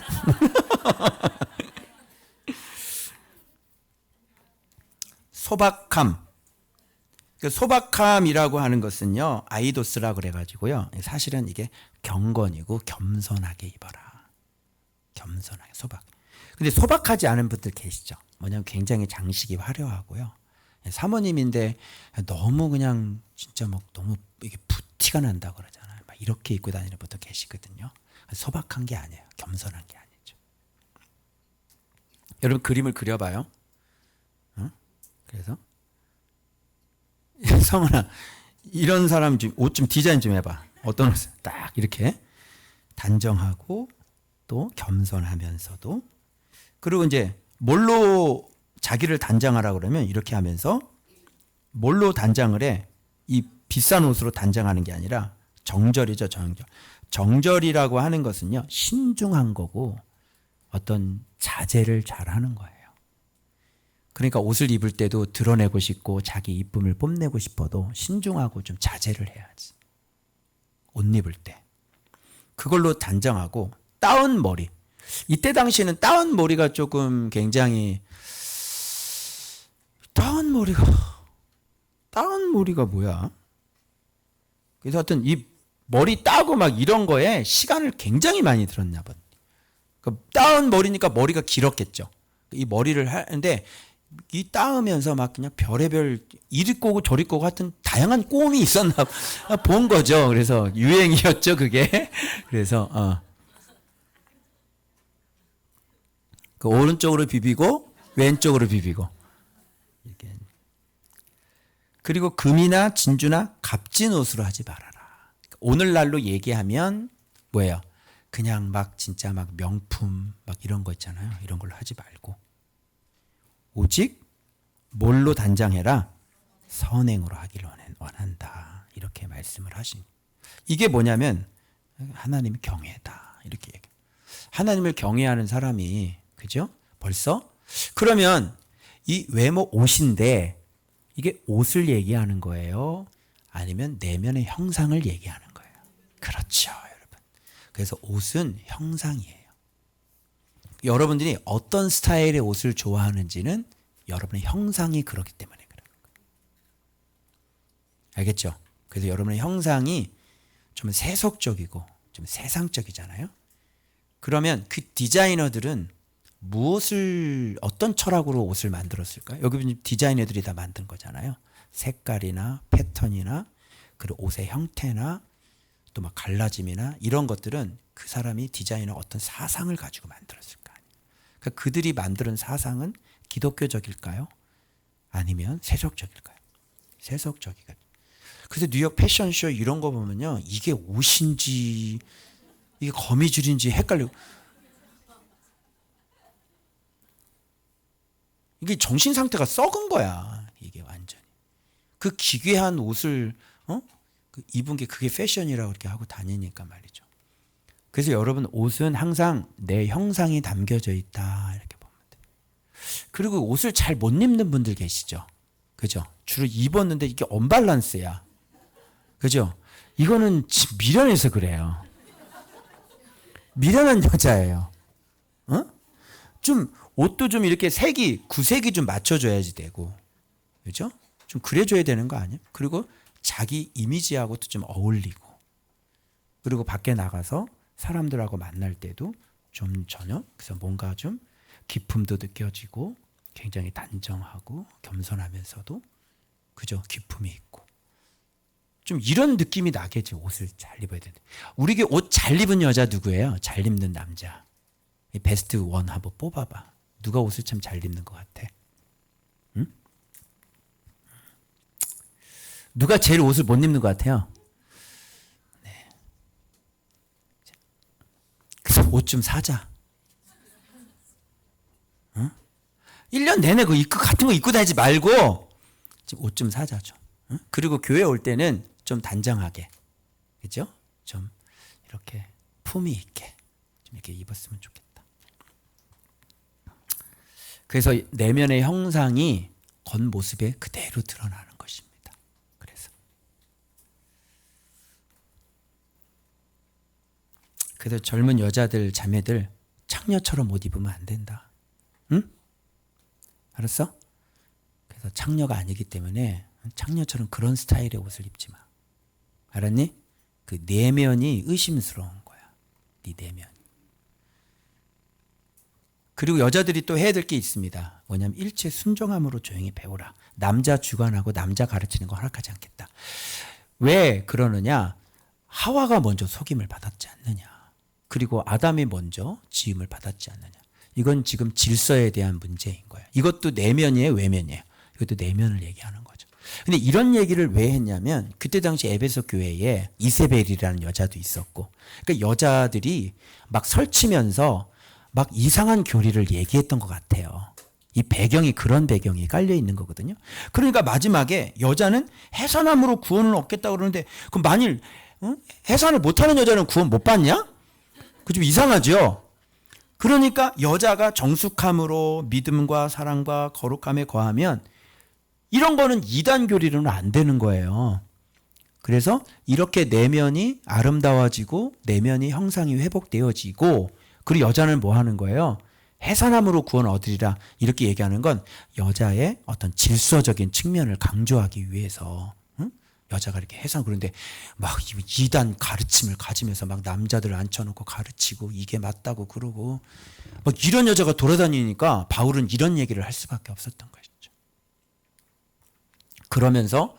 S1: 소박함. 소박함이라고 하는 것은요 아이도스라고 그래가지고요 사실은 이게 경건이고 겸손하게 입어라. 겸손하게 소박. 근데 소박하지 않은 분들 계시죠. 뭐냐면 굉장히 장식이 화려하고요. 사모님인데 너무 그냥 진짜 막 너무 이게 부티가 난다 그러잖아요. 막 이렇게 입고 다니는 분도 계시거든요. 소박한 게 아니에요. 겸손한 게 아니죠. 여러분 그림을 그려봐요. 그래서 성은아 이런 사람 옷 좀 디자인 좀 해봐. 어떤 옷을 딱 이렇게 단정하고 또 겸손하면서도 그리고 이제 뭘로 자기를 단장하라 그러면 이렇게 하면서 뭘로 단장을 해? 이 비싼 옷으로 단장하는 게 아니라 정절이죠. 정절이라고 하는 것은요 신중한 거고 어떤 자제를 잘하는 거예요. 그러니까 옷을 입을 때도 드러내고 싶고 자기 이쁨을 뽐내고 싶어도 신중하고 좀 자제를 해야지. 옷 입을 때 그걸로 단정하고 다운 머리. 이때 당시에는 다운 머리가 조금 굉장히 다운 머리가 뭐야? 그래서 하여튼 이 머리 따고 막 이런 거에 시간을 굉장히 많이 들었나 봐. 다운 머리니까 머리가 길었겠죠. 이 머리를 하는데 이 따으면서 막 그냥 별의별 이리 꼬고 저리 꼬고 하여튼 다양한 꼬움이 있었나 본 거죠. 그래서 유행이었죠, 그게. 그래서 그 오른쪽으로 비비고 왼쪽으로 비비고 이렇게. 그리고 금이나 진주나 값진 옷으로 하지 말아라. 오늘날로 얘기하면 뭐예요? 그냥 막 진짜 막 명품 막 이런 거 있잖아요. 이런 걸로 하지 말고 오직 뭘로 단장해라? 선행으로 하기를 원한다. 이렇게 말씀을 하신. 이게 뭐냐면 하나님의 경외다. 이렇게 얘기해요. 하나님을 경외하는 사람이 그죠? 벌써? 그러면 이 외모 옷인데 이게 옷을 얘기하는 거예요? 아니면 내면의 형상을 얘기하는 거예요? 그렇죠, 여러분. 그래서 옷은 형상이에요. 여러분들이 어떤 스타일의 옷을 좋아하는지는 여러분의 형상이 그렇기 때문에 그래요. 알겠죠? 그래서 여러분의 형상이 좀 세속적이고 좀 세상적이잖아요. 그러면 그 디자이너들은 무엇을 어떤 철학으로 옷을 만들었을까요? 여기 디자이너들이 다 만든 거잖아요. 색깔이나 패턴이나 그리고 옷의 형태나 또 막 갈라짐이나 이런 것들은 그 사람이 디자이너 어떤 사상을 가지고 만들었을 거 아니에요. 그러니까 그들이 만드는 사상은 기독교적일까요? 아니면 세속적일까요? 세속적이거든요. 그래서 뉴욕 패션쇼 이런 거 보면요, 이게 옷인지 이게 거미줄인지 헷갈리고. 이게 정신 상태가 썩은 거야. 이게 완전히. 그 기괴한 옷을 그 입은 게 그게 패션이라고 이렇게 하고 다니니까 말이죠. 그래서 여러분 옷은 항상 내 형상이 담겨져 있다. 이렇게 보면 돼요. 그리고 옷을 잘 못 입는 분들 계시죠. 그죠? 주로 입었는데 이게 언밸런스야. 그죠? 이거는 미련해서 그래요. 미련한 여자예요. 좀 옷도 좀 이렇게 구색이 좀 맞춰줘야지 되고, 그죠? 좀 그래줘야 되는 거 아니에요? 그리고 자기 이미지하고도 좀 어울리고, 그리고 밖에 나가서 사람들하고 만날 때도 좀 전혀, 그래서 뭔가 좀 기품도 느껴지고, 굉장히 단정하고 겸손하면서도, 그죠? 기품이 있고. 좀 이런 느낌이 나겠지. 옷을 잘 입어야 되는데. 우리에게 옷 잘 입은 여자 누구예요? 잘 입는 남자. 베스트 원 한번 뽑아봐. 누가 옷을 참 잘 입는 것 같아? 응? 누가 제일 옷을 못 입는 것 같아요? 네. 그래서 옷 좀 사자. 응? 1년 내내 그 같은 거 입고 다니지 말고 옷 좀 사자 좀. 응? 그리고 교회 올 때는 좀 단정하게, 그죠? 좀 이렇게 품위 있게 좀 이렇게 입었으면 좋겠다. 그래서 내면의 형상이 겉모습에 그대로 드러나는 것입니다. 그래서 젊은 여자들, 자매들 창녀처럼 옷 입으면 안 된다. 응? 알았어? 그래서 창녀가 아니기 때문에 창녀처럼 그런 스타일의 옷을 입지 마. 알았니? 그 내면이 의심스러운 거야. 네 내면. 그리고 여자들이 또 해야 될 게 있습니다. 뭐냐면 일체 순종함으로 조용히 배우라. 남자 주관하고 남자 가르치는 거 허락하지 않겠다. 왜 그러느냐? 하와가 먼저 속임을 받았지 않느냐. 그리고 아담이 먼저 지음을 받았지 않느냐. 이건 지금 질서에 대한 문제인 거예요. 이것도 내면이에요, 외면이에요? 이것도 내면을 얘기하는 거죠. 근데 이런 얘기를 왜 했냐면 그때 당시 에베소 교회에 이세벨이라는 여자도 있었고, 그러니까 여자들이 막 설치면서 막 이상한 교리를 얘기했던 것 같아요. 이 배경이 그런 배경이 깔려 있는 거거든요. 그러니까 마지막에 여자는 해산함으로 구원을 얻겠다고 그러는데, 그럼 만일 해산을 못하는 여자는 구원 못 받냐? 그 좀 이상하죠. 그러니까 여자가 정숙함으로 믿음과 사랑과 거룩함에 거하면 이런 거는 이단 교리로는 안 되는 거예요. 그래서 이렇게 내면이 아름다워지고 내면이 형상이 회복되어지고, 그리고 여자는 뭐 하는 거예요? 해산함으로 구원 얻으리라. 이렇게 얘기하는 건 여자의 어떤 질서적인 측면을 강조하기 위해서 여자가 이렇게 해상 그런데 막 이단 가르침을 가지면서 막 남자들 앉혀놓고 가르치고 이게 맞다고 그러고 막 이런 여자가 돌아다니니까 바울은 이런 얘기를 할 수밖에 없었던 것이죠. 그러면서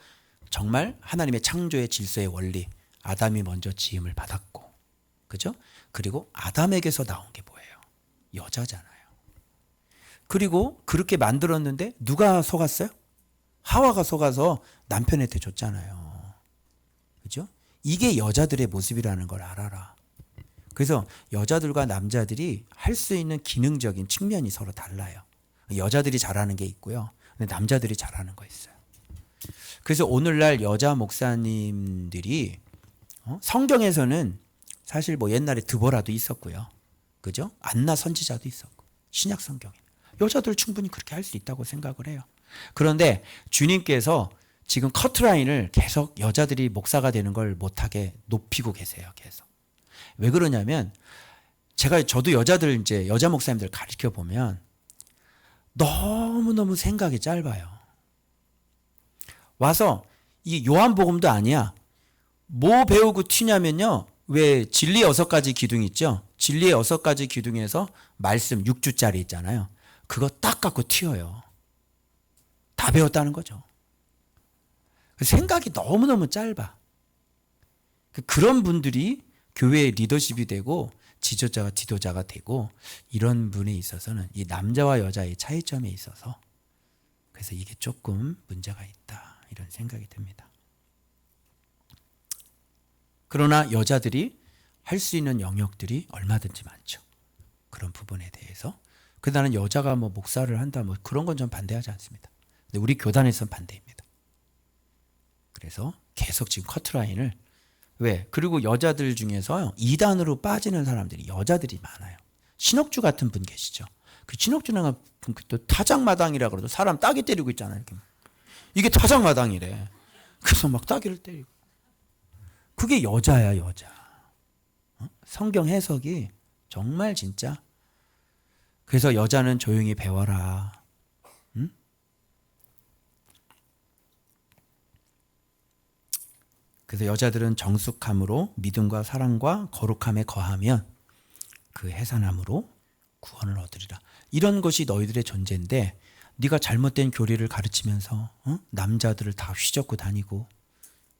S1: 정말 하나님의 창조의 질서의 원리, 아담이 먼저 지음을 받았고, 그죠? 그리고 아담에게서 나온 게 뭐예요? 여자잖아요. 그리고 그렇게 만들었는데 누가 속았어요? 하와가 속아서 남편한테 줬잖아요. 그죠? 이게 여자들의 모습이라는 걸 알아라. 그래서 여자들과 남자들이 할 수 있는 기능적인 측면이 서로 달라요. 여자들이 잘하는 게 있고요. 근데 남자들이 잘하는 거 있어요. 그래서 오늘날 여자 목사님들이 성경에서는 사실 뭐 옛날에 드보라도 있었고요. 그죠? 안나 선지자도 있었고 신약 성경에 여자들 충분히 그렇게 할 수 있다고 생각을 해요. 그런데 주님께서 지금 커트라인을 계속 여자들이 목사가 되는 걸 못하게 높이고 계세요. 계속. 왜 그러냐면 저도 여자들 이제 여자 목사님들 가르쳐 보면 너무너무 생각이 짧아요. 와서 이 요한복음도 아니야. 뭐 배우고 튀냐면요. 왜 진리의 6가지 기둥 있죠? 진리의 6가지 기둥에서 말씀 6주짜리 있잖아요. 그거 딱 갖고 튀어요. 다 배웠다는 거죠. 생각이 너무너무 짧아. 그런 분들이 교회의 리더십이 되고 지도자가 되고 이런 분에 있어서는 이 남자와 여자의 차이점에 있어서 그래서 이게 조금 문제가 있다. 이런 생각이 듭니다. 그러나 여자들이 할 수 있는 영역들이 얼마든지 많죠. 그런 부분에 대해서. 나는 여자가 뭐 목사를 한다 뭐 그런 건 좀 반대하지 않습니다. 근데 우리 교단에서는 반대입니다. 그래서 계속 지금 커트라인을 왜? 그리고 여자들 중에서 이단으로 빠지는 사람들이 여자들이 많아요. 신옥주 같은 분 계시죠. 그 신옥주는 또 타작마당이라 그래도 사람 따기 때리고 있잖아요. 이렇게. 이게 타작마당이래. 그래서 막 따기를 때리고. 그게 여자야, 여자. 성경 해석이 정말 진짜. 그래서 여자는 조용히 배워라. 응? 그래서 여자들은 정숙함으로 믿음과 사랑과 거룩함에 거하면 그 해산함으로 구원을 얻으리라. 이런 것이 너희들의 존재인데 네가 잘못된 교리를 가르치면서 남자들을 다 휘젓고 다니고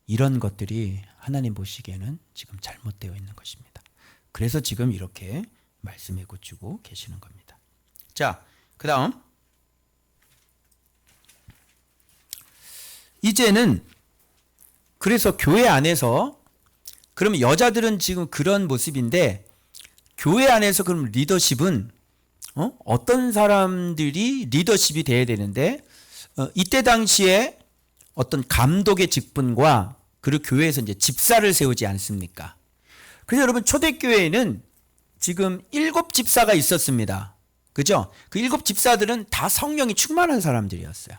S1: 이런 것들이 하나님 보시기에는 지금 잘못되어 있는 것입니다. 그래서 지금 이렇게 말씀해 주고 계시는 겁니다. 자, 그 다음 이제는 그래서 교회 안에서 그러면 여자들은 지금 그런 모습인데 교회 안에서 그럼 리더십은 어떤 사람들이 리더십이 돼야 되는데 이때 당시에 어떤 감독의 직분과 그리고 교회에서 이제 집사를 세우지 않습니까? 그래서 여러분 초대교회에는 지금 7집사가 있었습니다. 그죠? 그 7집사들은 다 성령이 충만한 사람들이었어요.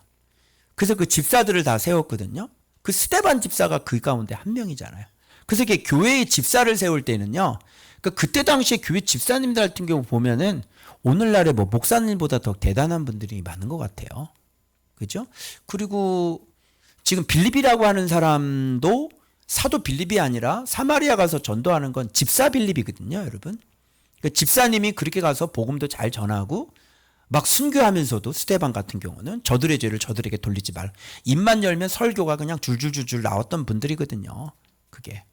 S1: 그래서 그 집사들을 다 세웠거든요. 그 스데반 집사가 그 가운데 한 명이잖아요. 그래서 이게 교회의 집사를 세울 때는요. 그때 당시에 교회 집사님들 같은 경우 보면은 오늘날의 뭐 목사님보다 더 대단한 분들이 많은 것 같아요. 그죠? 그리고 지금 빌립이라고 하는 사람도 사도 빌립이 아니라 사마리아 가서 전도하는 건 집사 빌립이거든요, 여러분. 그러니까 집사님이 그렇게 가서 복음도 잘 전하고 막 순교하면서도 스데반 같은 경우는 저들의 죄를 저들에게 돌리지 말. 입만 열면 설교가 그냥 줄줄줄줄 나왔던 분들이거든요. 그게.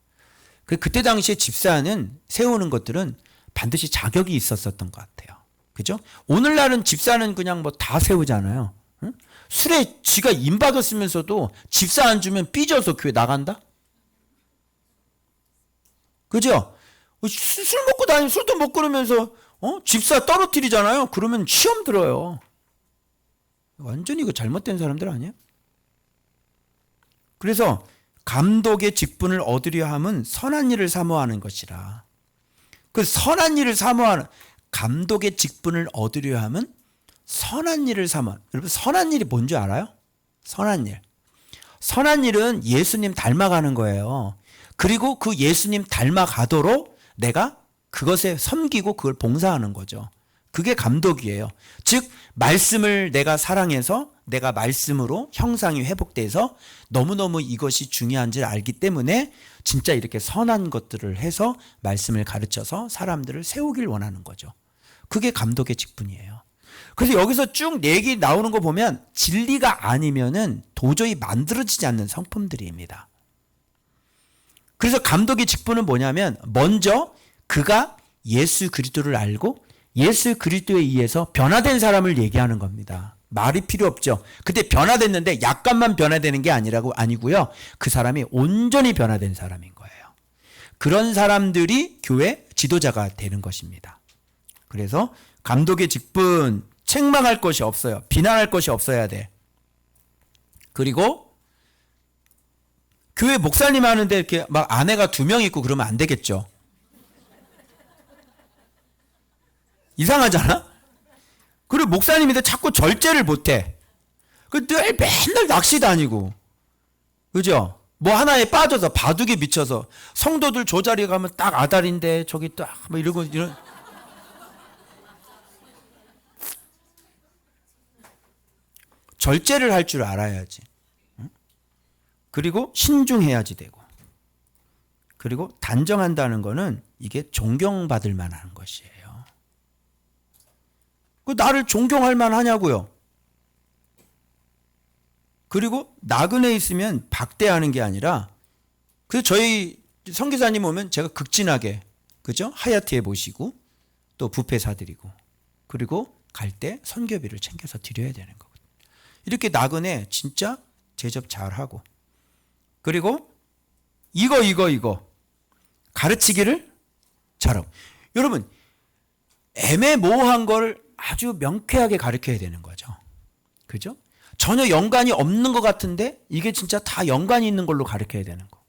S1: 그때 당시에 집사는 세우는 것들은 반드시 자격이 있었던 것 같아요. 그죠? 오늘날은 집사는 그냥 뭐 다 세우잖아요. 응? 술에 지가 임박였으면서도 집사 안 주면 삐져서 교회 나간다? 그죠? 술 먹고 다니면 술도 못 끊으면서 집사 떨어뜨리잖아요. 그러면 시험 들어요. 완전히 이거 잘못된 사람들 아니에요? 그래서 감독의 직분을 얻으려 함은 선한 일을 사모하는 것이라. 그 선한 일을 사모하는 감독의 직분을 얻으려 함은 선한 일을 사모하는. 여러분 선한 일이 뭔지 알아요? 선한 일. 선한 일은 예수님 닮아가는 거예요. 그리고 그 예수님 닮아가도록 내가 그것에 섬기고 그걸 봉사하는 거죠. 그게 감독이에요. 즉 말씀을 내가 사랑해서 내가 말씀으로 형상이 회복돼서 너무너무 이것이 중요한지를 알기 때문에 진짜 이렇게 선한 것들을 해서 말씀을 가르쳐서 사람들을 세우길 원하는 거죠. 그게 감독의 직분이에요. 그래서 여기서 쭉 얘기 나오는 거 보면 진리가 아니면은 도저히 만들어지지 않는 성품들입니다. 그래서 감독의 직분은 뭐냐면 먼저 그가 예수 그리스도를 알고 예수 그리스도에 의해서 변화된 사람을 얘기하는 겁니다. 말이 필요 없죠. 그때 변화됐는데 약간만 변화되는 게 아니고요. 그 사람이 온전히 변화된 사람인 거예요. 그런 사람들이 교회 지도자가 되는 것입니다. 그래서 감독의 직분 책망할 것이 없어요. 비난할 것이 없어야 돼. 그리고 교회 목사님 하는데 이렇게 막 아내가 2명 있고 그러면 안 되겠죠. 이상하잖아? 그리고 목사님인데 자꾸 절제를 못해. 늘 맨날 낚시 다니고. 그죠? 뭐 하나에 빠져서 바둑에 미쳐서 성도들 저 자리에 가면 딱 아달인데 저기 딱 뭐 이러고 이런. 절제를 할 줄 알아야지. 그리고 신중해야지 되고. 그리고 단정한다는 거는 이게 존경받을 만한 것이에요. 나를 존경할 만하냐고요. 그리고 나그네 있으면 박대하는 게 아니라 그래서 저희 선교사님 오면 제가 극진하게 그죠? 하얏트에 모시고 또 뷔페 사드리고 그리고 갈 때 선교비를 챙겨서 드려야 되는 거거든요. 이렇게 나그네 진짜 제접 잘하고 그리고 이거 가르치기를 잘하고 여러분 애매모호한 걸 아주 명쾌하게 가르쳐야 되는 거죠. 그죠? 전혀 연관이 없는 것 같은데 이게 진짜 다 연관이 있는 걸로 가르쳐야 되는 거.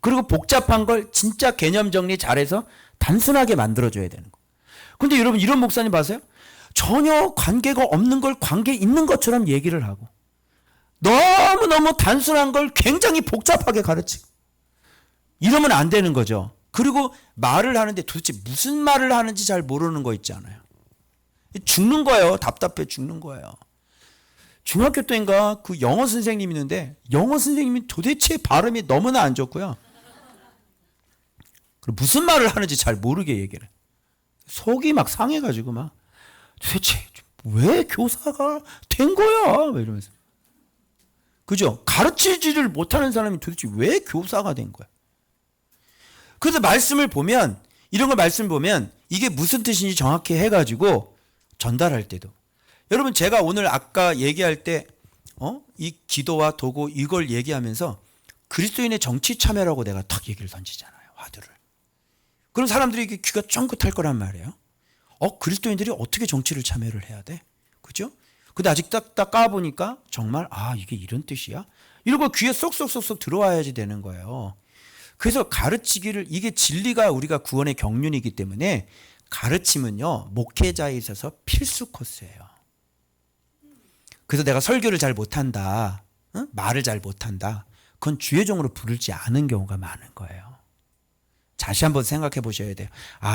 S1: 그리고 복잡한 걸 진짜 개념 정리 잘해서 단순하게 만들어줘야 되는 거. 근데 여러분 이런 목사님 봐세요? 전혀 관계가 없는 걸 관계 있는 것처럼 얘기를 하고 너무너무 단순한 걸 굉장히 복잡하게 가르치고 이러면 안 되는 거죠. 그리고 말을 하는데 도대체 무슨 말을 하는지 잘 모르는 거 있잖아요. 죽는 거예요. 답답해 죽는 거예요. 중학교 때인가 그 영어 선생님이 있는데 영어 선생님이 도대체 발음이 너무나 안 좋고요. 그리고 무슨 말을 하는지 잘 모르게 얘기를 해. 속이 막 상해가지고 막 도대체 왜 교사가 된 거야? 이러면서. 그죠? 가르치지를 못하는 사람이 도대체 왜 교사가 된 거야? 그래서 말씀을 보면 이런 걸 말씀 보면 이게 무슨 뜻인지 정확히 해가지고 전달할 때도 여러분 제가 오늘 아까 얘기할 때 이 기도와 도구 이걸 얘기하면서 그리스도인의 정치 참여라고 내가 탁 얘기를 던지잖아요. 화두를. 그럼 사람들이 이게 귀가 쫑긋할 거란 말이에요. 그리스도인들이 어떻게 정치를 참여를 해야 돼? 그죠? 근데 아직 딱 까보니까 정말 이게 이런 뜻이야? 이러고 귀에 쏙쏙쏙쏙 들어와야지 되는 거예요. 그래서 가르치기를 이게 진리가 우리가 구원의 경륜이기 때문에 가르침은요 목회자에 있어서 필수 코스예요. 그래서 내가 설교를 잘 못한다, 말을 잘 못한다, 그건 주의 종으로 부르지 않은 경우가 많은 거예요. 다시 한번 생각해 보셔야 돼요.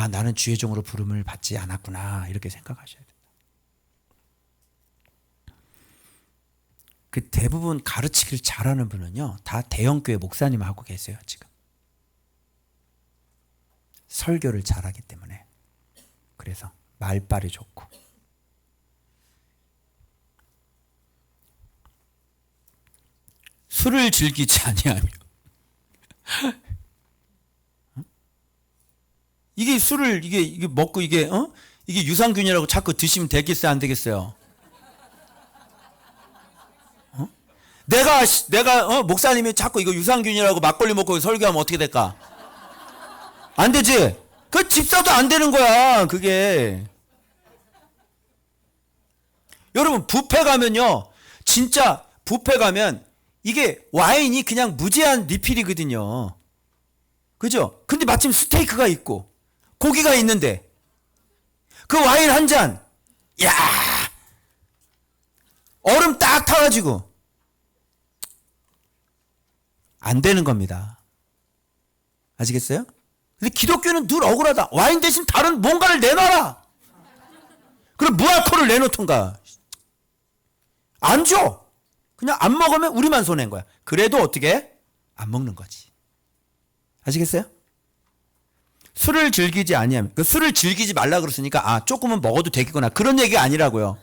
S1: 나는 주의 종으로 부름을 받지 않았구나 이렇게 생각하셔야 돼요. 그 대부분 가르치기를 잘하는 분은요 다 대형교회 목사님 하고 계세요 지금. 설교를 잘하기 때문에. 그래서 말빨이 좋고 술을 즐기지 아니하며 이게 술을 이게 먹고 이게 유산균이라고 자꾸 드시면 되겠어요 안 되겠어요? 내가 목사님이 자꾸 이거 유산균이라고 막걸리 먹고 설교하면 어떻게 될까? 안 되지? 그 집사도 안 되는 거야, 그게. 여러분, 뷔페 가면요, 진짜 뷔페 가면 이게 와인이 그냥 무제한 리필이거든요. 그죠? 근데 마침 스테이크가 있고, 고기가 있는데, 그 와인 한 잔, 야 얼음 딱 타가지고, 안 되는 겁니다. 아시겠어요? 근데 기독교는 늘 억울하다. 와인 대신 다른 뭔가를 내놔라. 그럼 무알콜을 내놓던가. 안 줘. 그냥 안 먹으면 우리만 손해인 거야. 그래도 어떻게 해? 안 먹는 거지. 아시겠어요? 술을 즐기지 아니하면, 그 술을 즐기지 말라 그랬으니까 아 조금은 먹어도 되겠구나 그런 얘기가 아니라고요.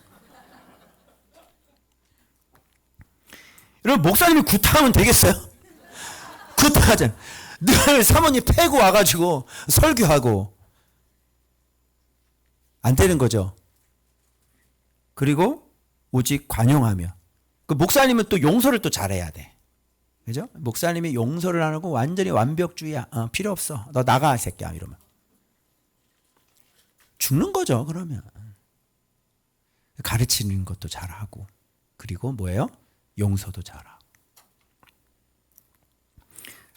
S1: 여러분 목사님이 구타하면 되겠어요? 구타하잖아. 늘 사모님 패고 와가지고 설교하고 안 되는 거죠. 그리고 오직 관용하며. 그 목사님은 또 용서를 또 잘해야 돼. 그죠? 목사님이 용서를 안 하고 완전히 완벽주의야. 필요 없어. 너 나가, 이 새끼야. 이러면. 죽는 거죠, 그러면. 가르치는 것도 잘하고. 그리고 뭐예요? 용서도 잘하고.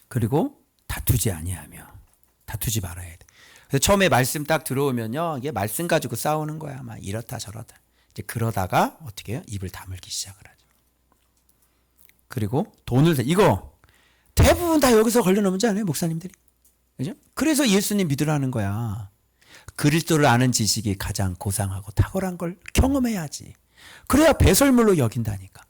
S1: 그리고 다투지 아니하며. 다투지 말아야 돼. 그래서 처음에 말씀 딱 들어오면요. 이게 말씀 가지고 싸우는 거야. 막 이렇다 저렇다. 이제 그러다가 어떻게 해요? 입을 다물기 시작을 하죠. 그리고 돈을, 이거 대부분 다 여기서 걸려놓은 문제 아니에요? 목사님들이. 그죠? 그래서 예수님 믿으라는 거야. 그리스도를 아는 지식이 가장 고상하고 탁월한 걸 경험해야지. 그래야 배설물로 여긴다니까.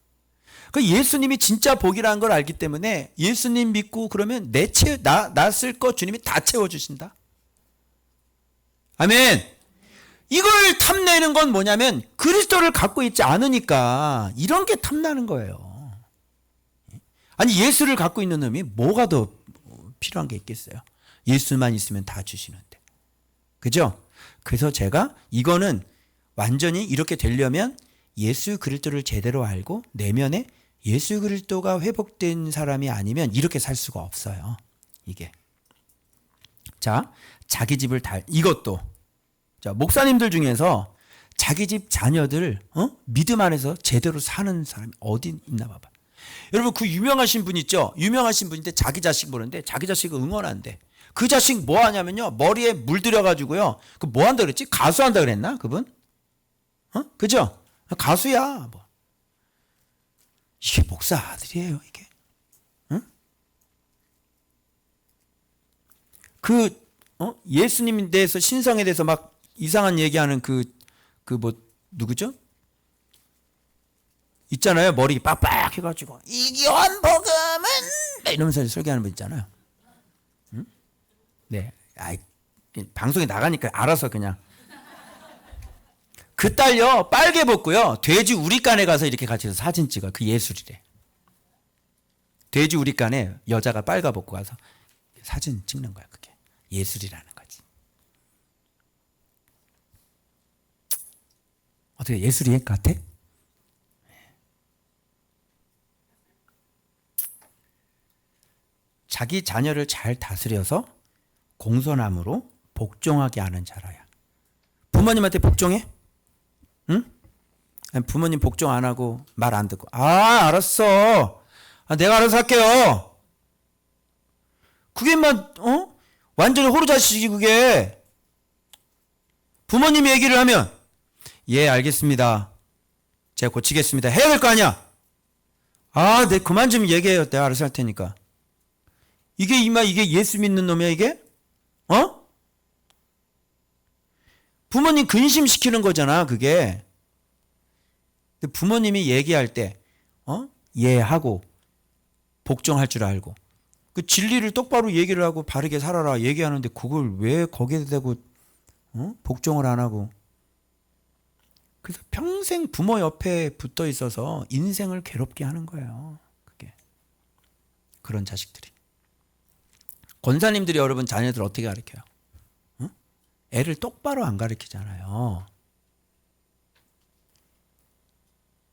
S1: 그 예수님이 진짜 복이라는 걸 알기 때문에 예수님 믿고 그러면 나 쓸 거 주님이 다 채워주신다. 아멘. 이걸 탐내는 건 뭐냐면 그리스도를 갖고 있지 않으니까 이런 게 탐나는 거예요. 아니 예수를 갖고 있는 놈이 뭐가 더 필요한 게 있겠어요? 예수만 있으면 다 주시는데. 그죠? 그래서 제가 이거는 완전히 이렇게 되려면 예수 그리스도를 제대로 알고 내면에 예수 그리스도가 회복된 사람이 아니면 이렇게 살 수가 없어요. 이게. 자, 자기 집을 이것도. 자, 목사님들 중에서 자기 집 자녀들 믿음 안에서 제대로 사는 사람이 어디 있나 봐봐. 여러분 그 유명하신 분 있죠? 유명하신 분인데 자기 자식 보는데 자기 자식을 응원한대. 그 자식 뭐 하냐면요. 머리에 물들여 가지고요. 그 뭐 한다 그랬지? 가수한다 그랬나? 그분? 그죠? 가수야. 뭐. 이게 목사 아들이에요, 이게. 응? 예수님에 대해서 신성에 대해서 막 이상한 얘기하는 누구죠? 있잖아요. 머리 빡빡 해가지고 이기원 복음은 이러면서 설교하는 분 있잖아요. 응? 네, 방송에 나가니까 알아서 그냥. 그 딸요 빨개 벗고요 돼지 우리간에 가서 이렇게 같이 사진 찍어. 그 예술이래. 돼지 우리간에 여자가 빨가 벗고 가서 사진 찍는 거야. 그게 예술이라는 거지. 어떻게 예술이 같아? 자기 자녀를 잘 다스려서 공손함으로 복종하게 하는 자라야. 부모님한테 복종해? 응? 부모님 복종 안 하고 말 안 듣고 알았어. 내가 알아서 할게요. 그게 완전히 호루자식이 그게. 부모님이 얘기를 하면 예 알겠습니다. 제가 고치겠습니다. 해야 될 거 아니야. 네 그만 좀 얘기해요. 내가 알아서 할 테니까. 이게 예수 믿는 놈이야 이게? 부모님 근심시키는 거잖아 그게. 근데 부모님이 얘기할 때 이해하고 복종할 줄 알고 그 진리를 똑바로 얘기를 하고 바르게 살아라 얘기하는데 그걸 왜 거기에 대고 복종을 안 하고. 그래서 평생 부모 옆에 붙어 있어서 인생을 괴롭게 하는 거예요. 그게. 그런 자식들이. 권사님들이 여러분 자녀들 어떻게 가르쳐요? 애를 똑바로 안 가르치잖아요.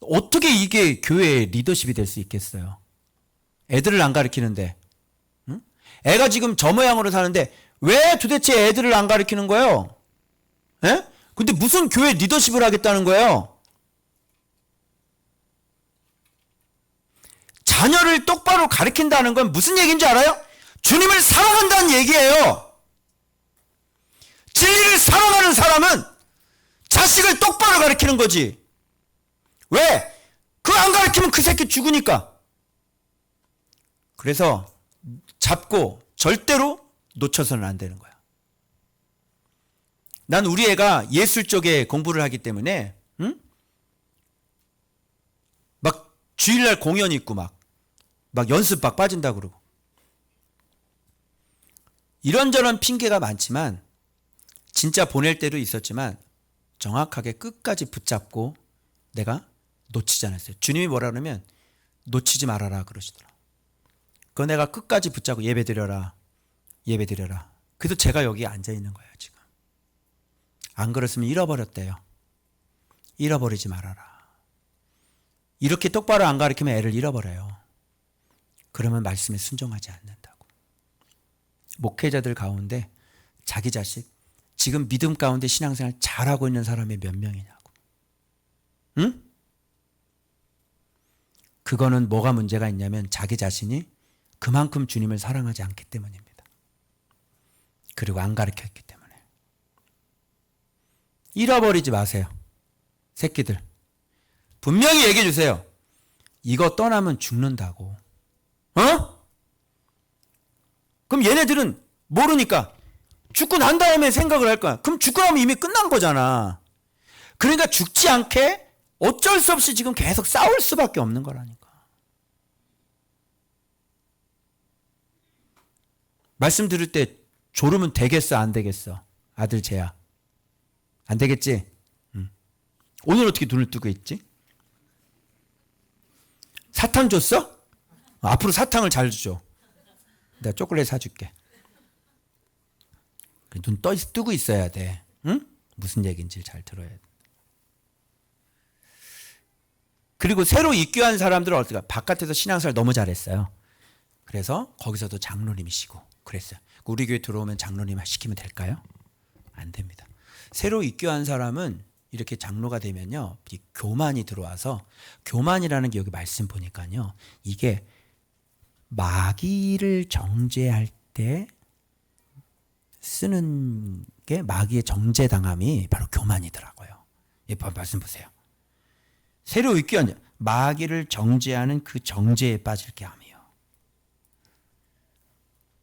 S1: 어떻게 이게 교회의 리더십이 될 수 있겠어요? 애들을 안 가르치는데. 애가 지금 저 모양으로 사는데 왜 도대체 애들을 안 가르치는 거예요? 에? 근데 무슨 교회 리더십을 하겠다는 거예요? 자녀를 똑바로 가르친다는 건 무슨 얘기인지 알아요? 주님을 사랑한다는 얘기예요. 진리를 사랑하는 사람은 자식을 똑바로 가르치는 거지. 왜? 그거 안 가르치면 그 새끼 죽으니까. 그래서 잡고 절대로 놓쳐서는 안 되는 거야. 난 우리 애가 예술 쪽에 공부를 하기 때문에 응? 막 주일날 공연 있고 막 연습 막 빠진다 그러고 이런저런 핑계가 많지만 진짜 보낼 때도 있었지만 정확하게 끝까지 붙잡고 내가 놓치지 않았어요. 주님이 뭐라 그러면 놓치지 말아라 그러시더라. 그거 내가 끝까지 붙잡고 예배드려라. 그래서 제가 여기 앉아 있는 거예요 지금. 안 그랬으면 잃어버렸대요. 잃어버리지 말아라. 이렇게 똑바로 안 가르치면 애를 잃어버려요. 그러면 말씀에 순종하지 않는다고. 목회자들 가운데 자기 자식 지금 믿음 가운데 신앙생활 잘하고 있는 사람이 몇 명이냐고. 응? 그거는 뭐가 문제가 있냐면 자기 자신이 그만큼 주님을 사랑하지 않기 때문입니다. 그리고 안 가르쳤기 때문에. 잃어버리지 마세요. 새끼들. 분명히 얘기해 주세요. 이거 떠나면 죽는다고. 어? 그럼 얘네들은 모르니까 죽고 난 다음에 생각을 할 거야. 그럼 죽고 나면 이미 끝난 거잖아. 그러니까 죽지 않게 어쩔 수 없이 지금 계속 싸울 수밖에 없는 거라니까. 말씀 들을 때 졸으면 되겠어 안 되겠어? 아들 쟤야. 안 되겠지? 오늘 어떻게 눈을 뜨고 있지? 사탕 줬어? 앞으로 사탕을 잘 줘. 내가 초콜릿 사줄게. 눈 뜨고 있어야 돼. 응? 무슨 얘기인지 잘 들어야 돼. 그리고 새로 입교한 사람들은 어떻게 바깥에서 신앙생활 너무 잘했어요. 그래서 거기서도 장로님이시고 그랬어요. 우리 교회 들어오면 장로님 시키면 될까요? 안 됩니다. 새로 입교한 사람은 이렇게 장로가 되면요, 이 교만이 들어와서, 교만이라는 게 여기 말씀 보니까요, 이게 마귀를 정죄할 때 쓰는 게 마귀의 정죄당함이 바로 교만이더라고요. 예, 말씀 보세요. 새로 입교한 마귀를 정죄하는 그 정죄에 빠질 게 함이요.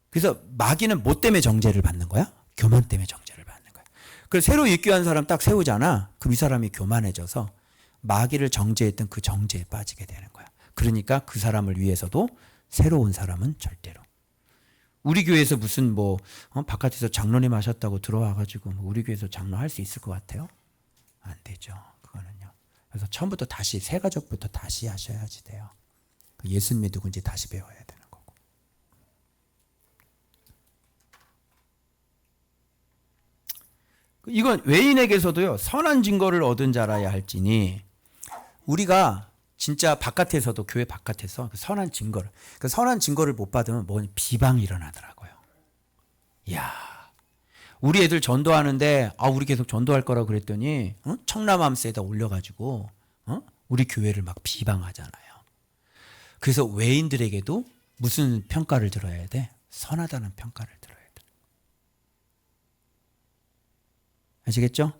S1: 그래서 마귀는 뭐 때문에 정죄를 받는 거야? 교만 때문에 정죄를 받는 거야. 그래서 새로 입교한 사람 딱 세우잖아. 그럼 이 사람이 교만해져서 마귀를 정죄했던 그 정죄에 빠지게 되는 거야. 그러니까 그 사람을 위해서도 새로운 사람은 절대로. 우리 교회에서 무슨 바깥에서 장로님 하셨다고 들어와가지고 우리 교회에서 장로 할 수 있을 것 같아요? 안 되죠. 그거는요. 그래서 처음부터 다시 새 가족부터 다시 하셔야지 돼요. 예수님이 누군지 다시 배워야 되는 거고. 이건 외인에게서도요, 선한 증거를 얻은 자라야 할지니, 우리가 진짜 바깥에서도, 교회 바깥에서 그 선한 증거를, 그 선한 증거를 못 받으면 비방이 일어나더라고요. 이야, 우리 애들 전도하는데, 우리 계속 전도할 거라고 그랬더니, 청남함스에다 올려가지고, 우리 교회를 막 비방하잖아요. 그래서 외인들에게도 무슨 평가를 들어야 돼? 선하다는 평가를 들어야 돼. 아시겠죠?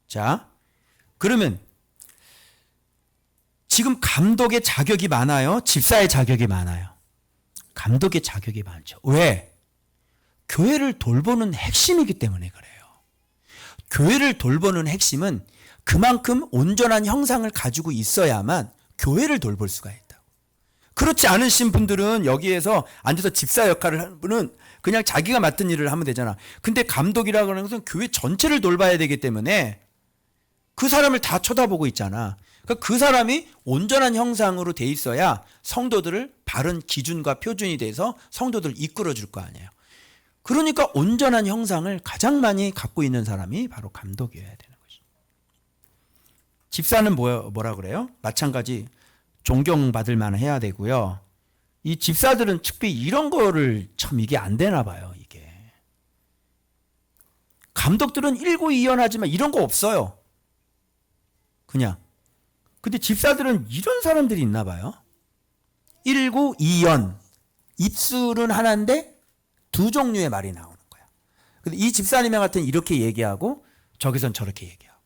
S1: 자, 그러면 지금 감독의 자격이 많아요? 집사의 자격이 많아요? 감독의 자격이 많죠. 왜? 교회를 돌보는 핵심이기 때문에 그래요. 교회를 돌보는 핵심은 그만큼 온전한 형상을 가지고 있어야만 교회를 돌볼 수가 있다고. 그렇지 않으신 분들은 여기에서 앉아서 집사 역할을 하는 분은 그냥 자기가 맡은 일을 하면 되잖아. 근데 감독이라고 하는 것은 교회 전체를 돌봐야 되기 때문에 그 사람을 다 쳐다보고 있잖아. 그러니까 그 사람이 온전한 형상으로 돼 있어야 성도들을 바른 기준과 표준이 돼서 성도들을 이끌어 줄 거 아니에요. 그러니까 온전한 형상을 가장 많이 갖고 있는 사람이 바로 감독이어야 되는 거죠. 집사는 뭐라 그래요? 마찬가지 존경받을 만 해야 되고요. 이 집사들은 특히 이런 거를 참 이게 안 되나 봐요, 이게. 감독들은 일고이연하지만 이런 거 없어요. 그냥. 근데 집사들은 이런 사람들이 있나 봐요. 일고이연. 입술은 하나인데 두 종류의 말이 나오는 거야. 근데 이 집사님 같은 이렇게 얘기하고 저기선 저렇게 얘기하고.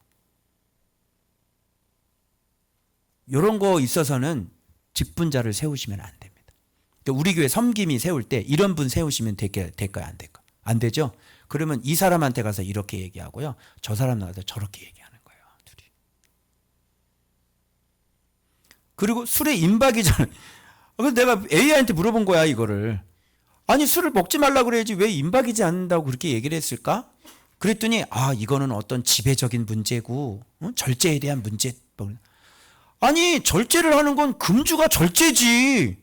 S1: 이런 거 있어서는 직분자를 세우시면 안 됩니다. 우리 교회 섬김이 세울 때 이런 분 세우시면 될까요? 안 될까요? 안 되죠? 그러면 이 사람한테 가서 이렇게 얘기하고요. 저 사람한테 가서 저렇게 얘기하는 거예요. 둘이. 그리고 술에 임박이 잘. 그래서 내가 AI한테 물어본 거야, 이거를. 아니, 술을 먹지 말라 그래야지 왜 임박이지 않는다고 그렇게 얘기를 했을까? 그랬더니 이거는 어떤 지배적인 문제고 절제에 대한 문제. 아니, 절제를 하는 건 금주가 절제지.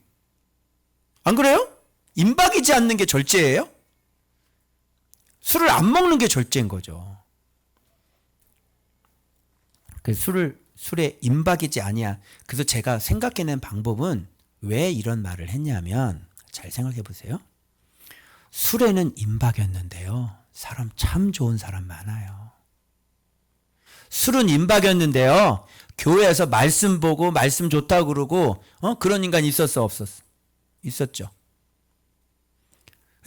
S1: 안 그래요? 임박이지 않는 게 절제예요? 술을 안 먹는 게 절제인 거죠. 그 술에 임박이지 아니야. 그래서 제가 생각해낸 방법은 왜 이런 말을 했냐면, 잘 생각해 보세요. 술에는 임박이었는데요. 사람 참 좋은 사람 많아요. 술은 임박이었는데요. 교회에서 말씀 보고 말씀 좋다고 그러고 그런 인간 있었어 없었어? 있었죠.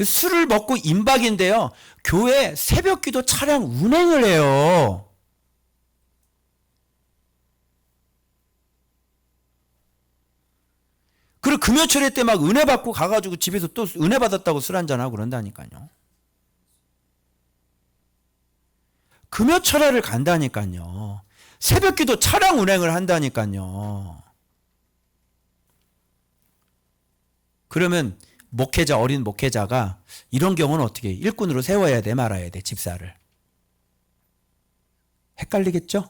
S1: 술을 먹고 임박인데요. 교회 새벽기도 차량 운행을 해요. 그리고 금요철에 때 막 은혜 받고 가가지고 집에서 또 은혜 받았다고 술 한잔하고 그런다니까요. 금요철에를 간다니까요. 새벽기도 차량 운행을 한다니까요. 그러면 목회자, 어린 목회자가 이런 경우는 어떻게 해? 일꾼으로 세워야 돼, 말아야 돼, 집사를. 헷갈리겠죠?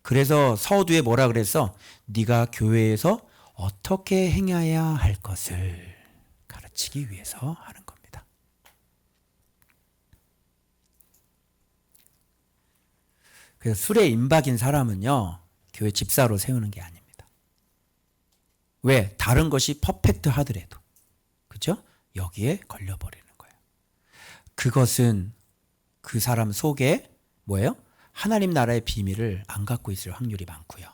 S1: 그래서 서두에 뭐라 그랬어? 네가 교회에서 어떻게 행해야 할 것을 가르치기 위해서 하는 겁니다. 그래서 술에 임박인 사람은요, 교회 집사로 세우는 게 아닙니다. 왜? 다른 것이 퍼펙트 하더라도. 그죠? 여기에 걸려버리는 거예요. 그것은 그 사람 속에 뭐예요? 하나님 나라의 비밀을 안 갖고 있을 확률이 많고요.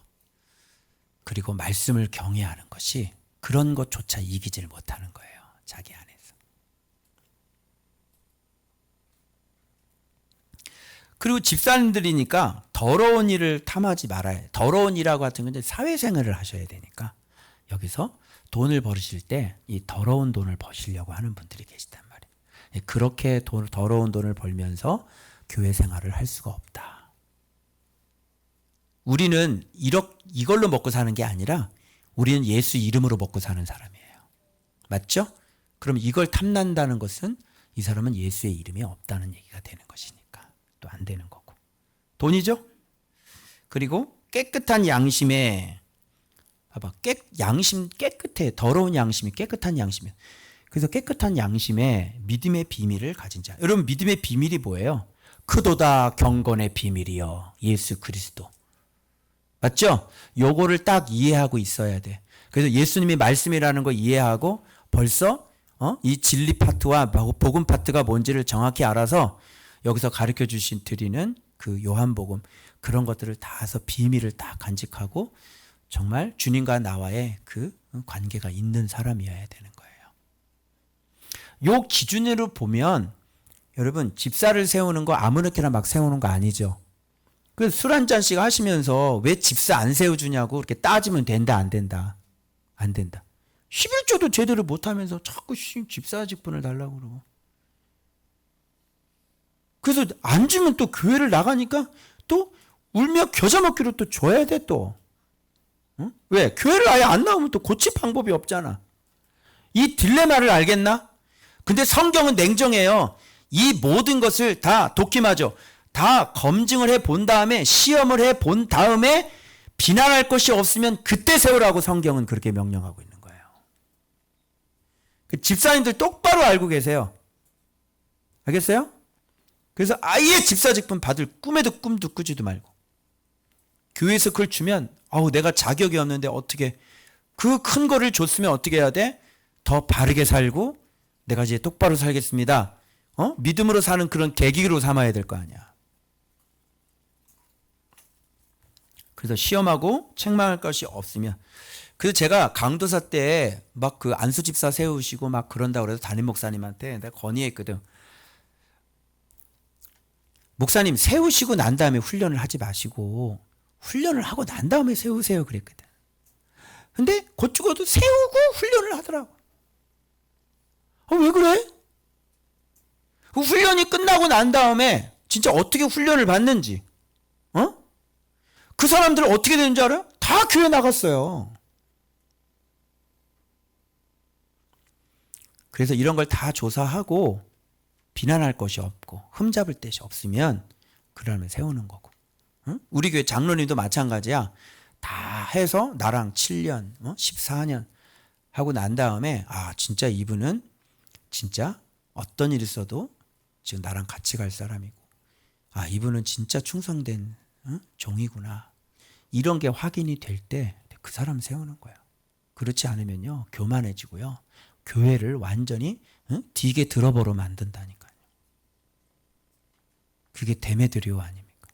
S1: 그리고 말씀을 경외하는 것이 그런 것조차 이기질 못하는 거예요. 자기 안에서. 그리고 집사님들이니까 더러운 일을 탐하지 말아야 해요. 더러운 일하고 같은 건 사회생활을 하셔야 되니까 여기서 돈을 벌으실 때 이 더러운 돈을 버시려고 하는 분들이 계시단 말이에요. 그렇게 더러운 돈을 벌면서 교회 생활을 할 수가 없다. 우리는 이걸로 먹고 사는 게 아니라 우리는 예수 이름으로 먹고 사는 사람이에요. 맞죠? 그럼 이걸 탐난다는 것은 이 사람은 예수의 이름이 없다는 얘기가 되는 것이니까 또 안 되는 거고. 돈이죠? 그리고 깨끗한 양심에 봐봐. 양심 깨끗해. 더러운 양심이 깨끗한 양심이에요. 그래서 깨끗한 양심에 믿음의 비밀을 가진 자. 여러분 믿음의 비밀이 뭐예요? 크도다 경건의 비밀이요. 예수 그리스도. 맞죠? 요거를 딱 이해하고 있어야 돼. 그래서 예수님의 말씀이라는 거 이해하고 벌써 이 진리 파트와 복음 파트가 뭔지를 정확히 알아서 여기서 가르쳐 주신 드리는 그 요한복음 그런 것들을 다 해서 비밀을 딱 간직하고 정말 주님과 나와의 그 관계가 있는 사람이어야 되는 거예요. 요 기준으로 보면 여러분 집사를 세우는 거 아무렇게나 막 세우는 거 아니죠. 그 술 한 잔씩 하시면서 왜 집사 안 세워주냐고 이렇게 따지면 된다 안 된다. 안 된다. 11조도 제대로 못하면서 자꾸 집사 직분을 달라고 그러고. 그래서 안 주면 또 교회를 나가니까 또 울며 겨자 먹기로 또 줘야 돼 또. 응? 왜? 교회를 아예 안 나오면 또 고칠 방법이 없잖아. 이 딜레마를 알겠나? 근데 성경은 냉정해요. 이 모든 것을 다 도kim하죠. 다 검증을 해 본 다음에 시험을 해 본 다음에 비난할 것이 없으면 그때 세우라고 성경은 그렇게 명령하고 있는 거예요. 그 집사님들 똑바로 알고 계세요. 알겠어요? 그래서 아예 집사 직분 받을 꿈도 꾸지도 말고 교회에서 그걸 주면 내가 자격이 없는데 어떻게 그 큰 거를 줬으면 어떻게 해야 돼? 더 바르게 살고 내가 이제 똑바로 살겠습니다. 믿음으로 사는 그런 계기로 삼아야 될 거 아니야. 그래서 시험하고 책망할 것이 없으면. 그래서 제가 강도사 때 막 그 안수 집사 세우시고 막 그런다고 그래서 담임 목사님한테 내가 건의했거든. 목사님 세우시고 난 다음에 훈련을 하지 마시고 훈련을 하고 난 다음에 세우세요 그랬거든. 근데 곧 죽어도 세우고 훈련을 하더라고. 왜 그래? 그 훈련이 끝나고 난 다음에 진짜 어떻게 훈련을 받는지, 그 사람들 어떻게 되는 줄 알아요? 다 교회 나갔어요. 그래서 이런 걸 다 조사하고 비난할 것이 없고 흠잡을 데이 없으면 그러면 세우는 거고. 우리 교회 장로님도 마찬가지야. 다 해서 나랑 7년, 14년 하고 난 다음에 진짜 이분은 진짜 어떤 일이 있어도 지금 나랑 같이 갈 사람이고 이분은 진짜 충성된 종이구나. 이런 게 확인이 될 때 그 사람 세우는 거야. 그렇지 않으면요 교만해지고요. 교회를 완전히 디게 들어버려 만든다니까요. 그게 데메드리오 아닙니까?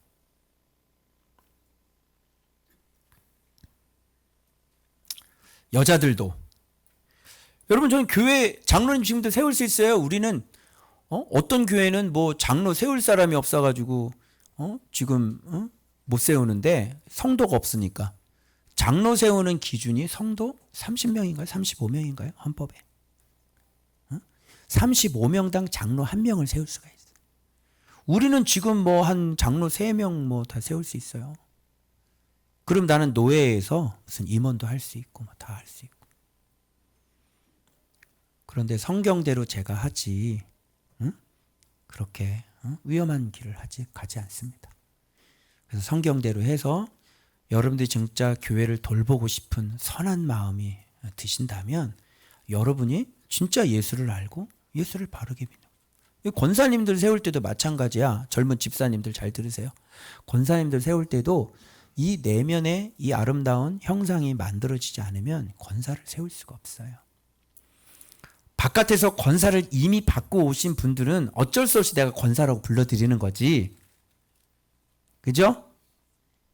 S1: 여자들도 여러분 저는 교회 장로님 지금도 세울 수 있어요. 우리는 어떤 교회는 뭐 장로 세울 사람이 없어가지고 지금 못 세우는데 성도가 없으니까 장로 세우는 기준이 성도 30명인가요? 35명인가요? 헌법에 35명당 장로 1명을 세울 수가 있어요. 우리는 지금 뭐 한 장로 3명 뭐 다 세울 수 있어요. 그럼 나는 노예에서 무슨 임원도 할 수 있고 뭐 다 할 수 있고. 그런데 성경대로 제가 하지 그렇게 위험한 길을 가지 않습니다. 그래서 성경대로 해서 여러분들이 진짜 교회를 돌보고 싶은 선한 마음이 드신다면 여러분이 진짜 예수를 알고 예수를 바르게 믿는. 권사님들 세울 때도 마찬가지야. 젊은 집사님들 잘 들으세요. 권사님들 세울 때도 이 내면의 이 아름다운 형상이 만들어지지 않으면 권사를 세울 수가 없어요. 바깥에서 권사를 이미 받고 오신 분들은 어쩔 수 없이 내가 권사라고 불러드리는 거지. 그죠?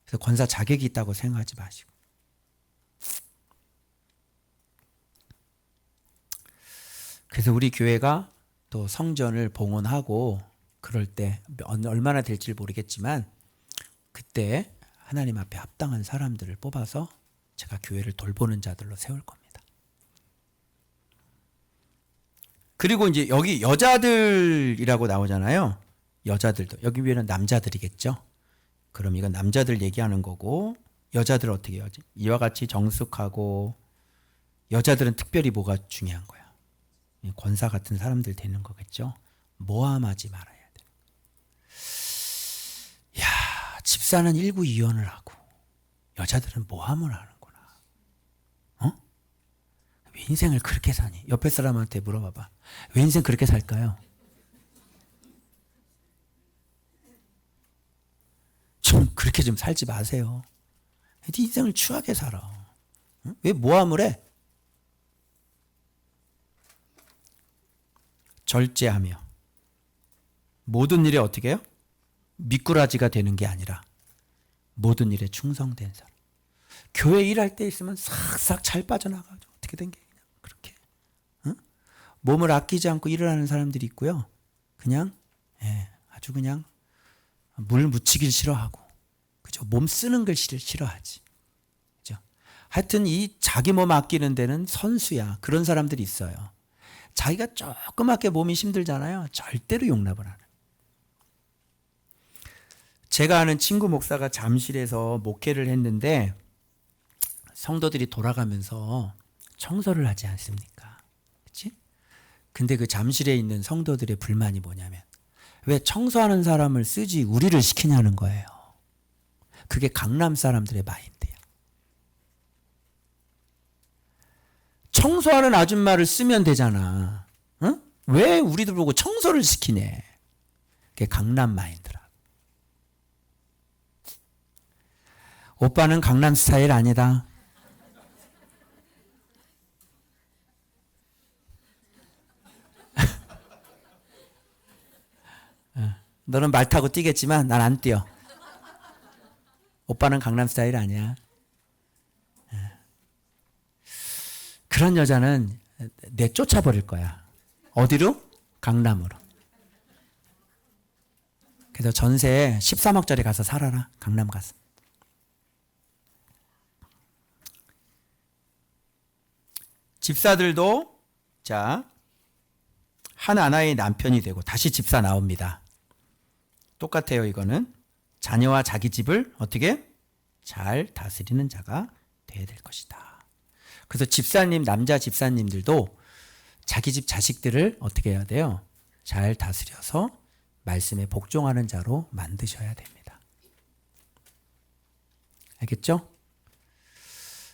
S1: 그래서 권사 자격이 있다고 생각하지 마시고. 그래서 우리 교회가 또 성전을 봉헌하고 그럴 때 얼마나 될지 모르겠지만 그때 하나님 앞에 합당한 사람들을 뽑아서 제가 교회를 돌보는 자들로 세울 겁니다. 그리고 이제 여기 여자들이라고 나오잖아요. 여자들도 여기 위에는 남자들이겠죠. 그럼 이건 남자들 얘기하는 거고 여자들 어떻게 해야지? 이와 같이 정숙하고 여자들은 특별히 뭐가 중요한 거야? 권사 같은 사람들 되는 거겠죠. 모함하지 말아야 돼. 야, 집사는 일부 이혼을 하고 여자들은 모함을 하는구나. 왜 인생을 그렇게 사니? 옆에 사람한테 물어봐봐. 왜 인생 그렇게 살까요? 좀 그렇게 좀 살지 마세요. 네 인생을 추하게 살아. 왜 모함을 해? 절제하며 모든 일에 어떻게 해요? 미꾸라지가 되는 게 아니라 모든 일에 충성된 사람. 교회 일할 때 있으면 싹싹 잘 빠져나가죠. 어떻게 된 게 그냥 그렇게 몸을 아끼지 않고 일을 하는 사람들이 있고요. 그냥 아주 그냥 물 묻히길 싫어하고, 그죠? 몸 쓰는 걸 싫어하지. 그죠? 하여튼 이 자기 몸 아끼는 데는 선수야. 그런 사람들이 있어요. 자기가 조그맣게 몸이 힘들잖아요. 절대로 용납을 안 해요. 제가 아는 친구 목사가 잠실에서 목회를 했는데 성도들이 돌아가면서 청소를 하지 않습니까? 그치? 근데 그 잠실에 있는 성도들의 불만이 뭐냐면 왜 청소하는 사람을 쓰지 우리를 시키냐는 거예요. 그게 강남 사람들의 마인드야. 청소하는 아줌마를 쓰면 되잖아. 응? 왜 우리들 보고 청소를 시키네. 그게 강남 마인드라. 오빠는 강남 스타일 아니다. 너는 말 타고 뛰겠지만 난 안 뛰어. 오빠는 강남 스타일 아니야. 그런 여자는 내 쫓아버릴 거야. 어디로? 강남으로. 그래서 전세 13억짜리 가서 살아라. 강남 가서. 집사들도 자 한 아나의 남편이 되고 다시 집사 나옵니다. 똑같아요. 이거는 자녀와 자기 집을 어떻게 잘 다스리는 자가 돼야 될 것이다. 그래서 집사님, 남자 집사님들도 자기 집 자식들을 어떻게 해야 돼요? 잘 다스려서 말씀에 복종하는 자로 만드셔야 됩니다. 알겠죠?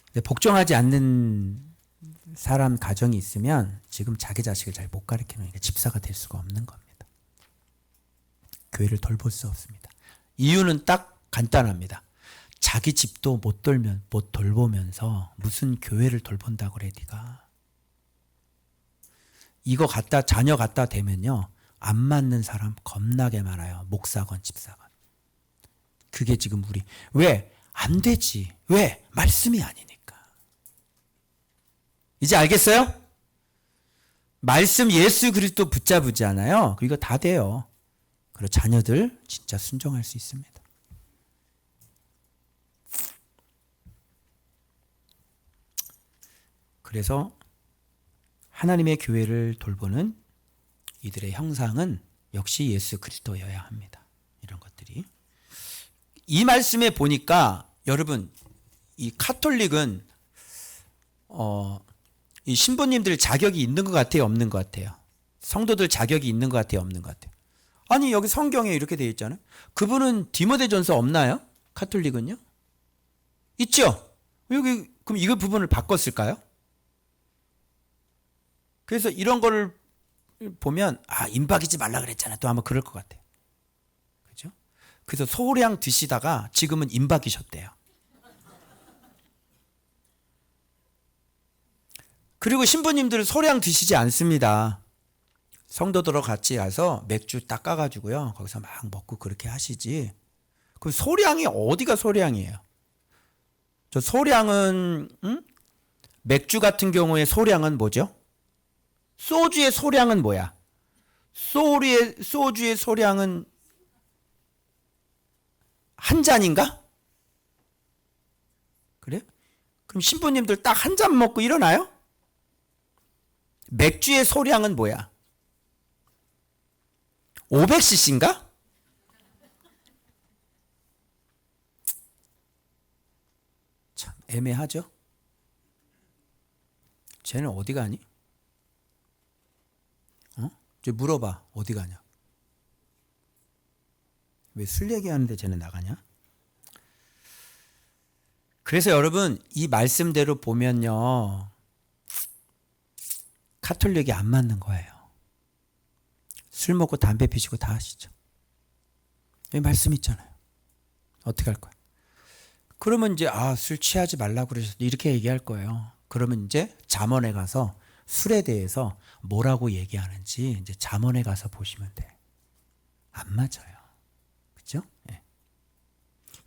S1: 근데 복종하지 않는 사람 가정이 있으면 지금 자기 자식을 잘 못 가르치는 집사가 될 수가 없는 겁니다. 교회를 돌볼 수 없습니다. 이유는 딱 간단합니다. 자기 집도 못 돌보면서 무슨 교회를 돌본다고 그래 네가. 이거 자녀 갖다 대면요. 안 맞는 사람 겁나게 많아요. 목사건 집사건. 그게 지금 왜? 안 되지. 왜? 말씀이 아니니까. 이제 알겠어요? 말씀 예수 그리스도 붙잡으잖아요. 이거 다 돼요. 그리고 자녀들 진짜 순종할 수 있습니다. 그래서 하나님의 교회를 돌보는 이들의 형상은 역시 예수 그리스도여야 합니다. 이런 것들이. 이 말씀에 보니까 여러분 이 카톨릭은 이 신부님들 자격이 있는 것 같아요? 없는 것 같아요? 성도들 자격이 있는 것 같아요? 없는 것 같아요? 아니 여기 성경에 이렇게 되어 있잖아요. 그분은 디모데전서 없나요? 카톨릭은요? 있죠? 여기 그럼 이거 부분을 바꿨을까요? 그래서 이런 거를 보면 임박이지 말라 그랬잖아. 또 아마 그럴 것 같아요. 그죠? 그래서 소량 드시다가 지금은 임박이셨대요. 그리고 신부님들은 소량 드시지 않습니다. 성도들하고 같이 가서 맥주 딱 까가지고요. 거기서 막 먹고 그렇게 하시지. 그럼 소량이 어디가 소량이에요? 저 소량은 맥주 같은 경우에 소량은 뭐죠? 소주의 소량은 뭐야? 소주의 소량은 한 잔인가? 그래? 그럼 신부님들 딱 한 잔 먹고 일어나요? 맥주의 소량은 뭐야? 500cc인가? 참 애매하죠? 쟤는 어디 가니? 저 물어봐. 어디 가냐? 왜 술 얘기하는데 쟤는 나가냐? 그래서 여러분 이 말씀대로 보면요. 카톨릭이 안 맞는 거예요. 술 먹고 담배 피시고 다 하시죠. 여기 말씀 있잖아요. 어떻게 할 거야? 그러면 이제 술 취하지 말라고 그러셨는데 이렇게 얘기할 거예요. 그러면 이제 잠언에 가서 술에 대해서 뭐라고 얘기하는지 이제 잠언에 가서 보시면 돼. 안 맞아요. 그렇죠? 네.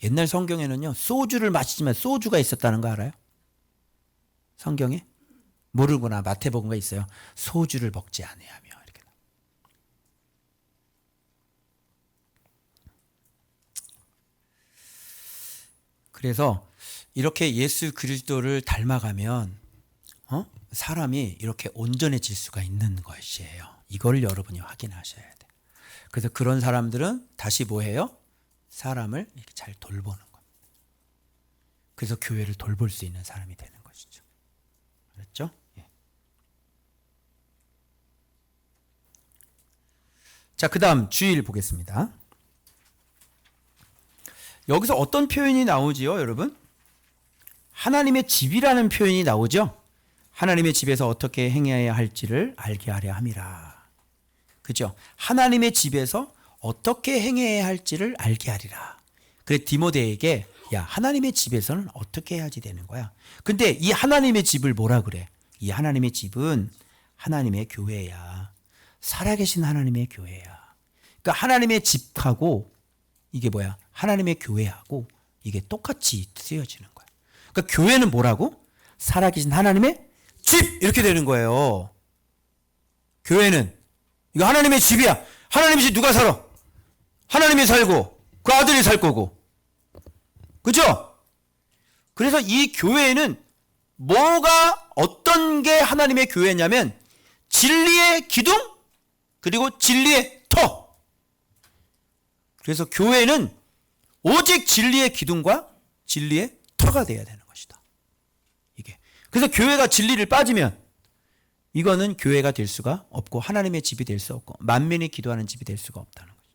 S1: 옛날 성경에는요. 소주를 마시지만 소주가 있었다는 거 알아요? 성경에? 모르구나. 마태복음에 있어요. 소주를 먹지 아니하며 이렇게. 그래서 이렇게 예수 그리스도를 닮아가면 사람이 이렇게 온전해질 수가 있는 것이에요. 이걸 여러분이 확인하셔야 돼요. 그래서 그런 사람들은 다시 뭐해요? 사람을 이렇게 잘 돌보는 겁니다. 그래서 교회를 돌볼 수 있는 사람이 되는 것이죠. 그렇죠? 예. 자, 그 다음 주일 보겠습니다. 여기서 어떤 표현이 나오지요, 여러분? 하나님의 집이라는 표현이 나오죠? 하나님의 집에서 어떻게 행해야 할지를 알게 하려 함이라. 그죠? 하나님의 집에서 어떻게 행해야 할지를 알게 하리라. 그래 디모데에게 야 하나님의 집에서는 어떻게 해야지 되는 거야. 근데 이 하나님의 집을 뭐라 그래? 이 하나님의 집은 하나님의 교회야. 살아계신 하나님의 교회야. 그러니까 하나님의 집하고 이게 뭐야? 하나님의 교회하고 이게 똑같이 쓰여지는 거야. 그러니까 교회는 뭐라고? 살아계신 하나님의 집! 이렇게 되는 거예요. 교회는 이거 하나님의 집이야. 하나님의 집 누가 살아? 하나님이 살고 그 아들이 살 거고. 그죠? 그래서 이 교회는 어떤 게 하나님의 교회냐면 진리의 기둥, 그리고 진리의 터. 그래서 교회는 오직 진리의 기둥과 진리의 터가 되어야 되는 것이다. 이게. 그래서 교회가 진리를 빠지면 이거는 교회가 될 수가 없고 하나님의 집이 될 수 없고 만민이 기도하는 집이 될 수가 없다는 거죠.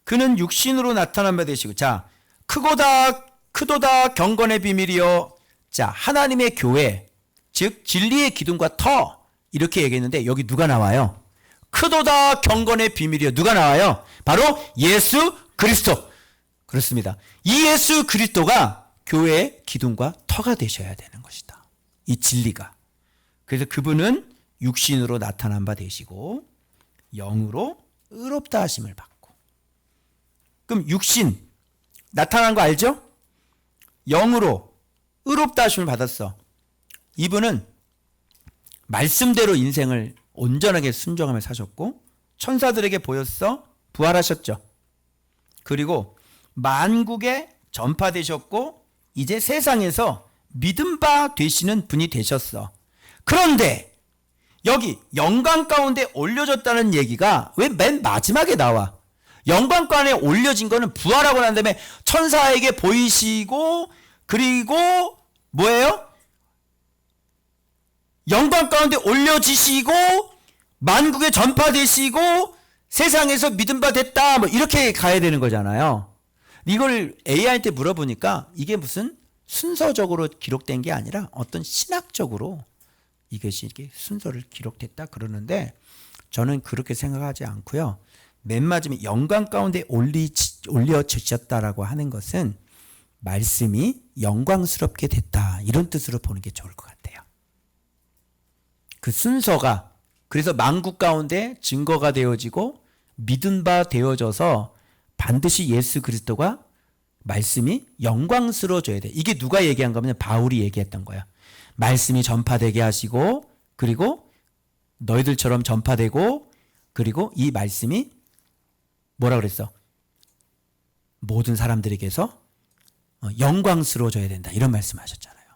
S1: 그는 육신으로 나타난 바 되시고, 자, 크도다 경건의 비밀이요. 자, 하나님의 교회, 즉 진리의 기둥과 터, 이렇게 얘기했는데 여기 누가 나와요? 크도다 경건의 비밀이요. 누가 나와요? 바로 예수 그리스도. 그렇습니다. 이 예수 그리스도가 교회의 기둥과 터가 되셔야 되는 것이다. 이 진리가. 그래서 그분은 육신으로 나타난 바 되시고 영으로 의롭다 하심을 받고. 그럼 육신 나타난 거 알죠? 영으로 의롭다 하심을 받았어. 이분은 말씀대로 인생을 온전하게 순종하며 사셨고 천사들에게 보였어. 부활하셨죠. 그리고 만국에 전파되셨고 이제 세상에서 믿음 바 되시는 분이 되셨어. 그런데 여기 영광 가운데 올려졌다는 얘기가 왜 맨 마지막에 나와? 영광 가운데 올려진 거는 부활하고 난 다음에 천사에게 보이시고 그리고 뭐예요? 영광 가운데 올려지시고 만국에 전파되시고 세상에서 믿음 바 됐다 뭐 이렇게 가야 되는 거잖아요. 이걸 AI한테 물어보니까 이게 무슨 순서적으로 기록된 게 아니라 어떤 신학적으로 이것이 이렇게 순서를 기록됐다 그러는데 저는 그렇게 생각하지 않고요. 맨 마지막에 영광 가운데 올려주셨다라고 하는 것은 말씀이 영광스럽게 됐다 이런 뜻으로 보는 게 좋을 것 같아요. 그 순서가 그래서 만국 가운데 증거가 되어지고 믿은 바 되어져서 반드시 예수 그리스도가 말씀이 영광스러워져야 돼. 이게 누가 얘기한 거면 바울이 얘기했던 거야. 말씀이 전파되게 하시고 그리고 너희들처럼 전파되고 그리고 이 말씀이 뭐라 그랬어? 모든 사람들에게서 영광스러워져야 된다. 이런 말씀하셨잖아요.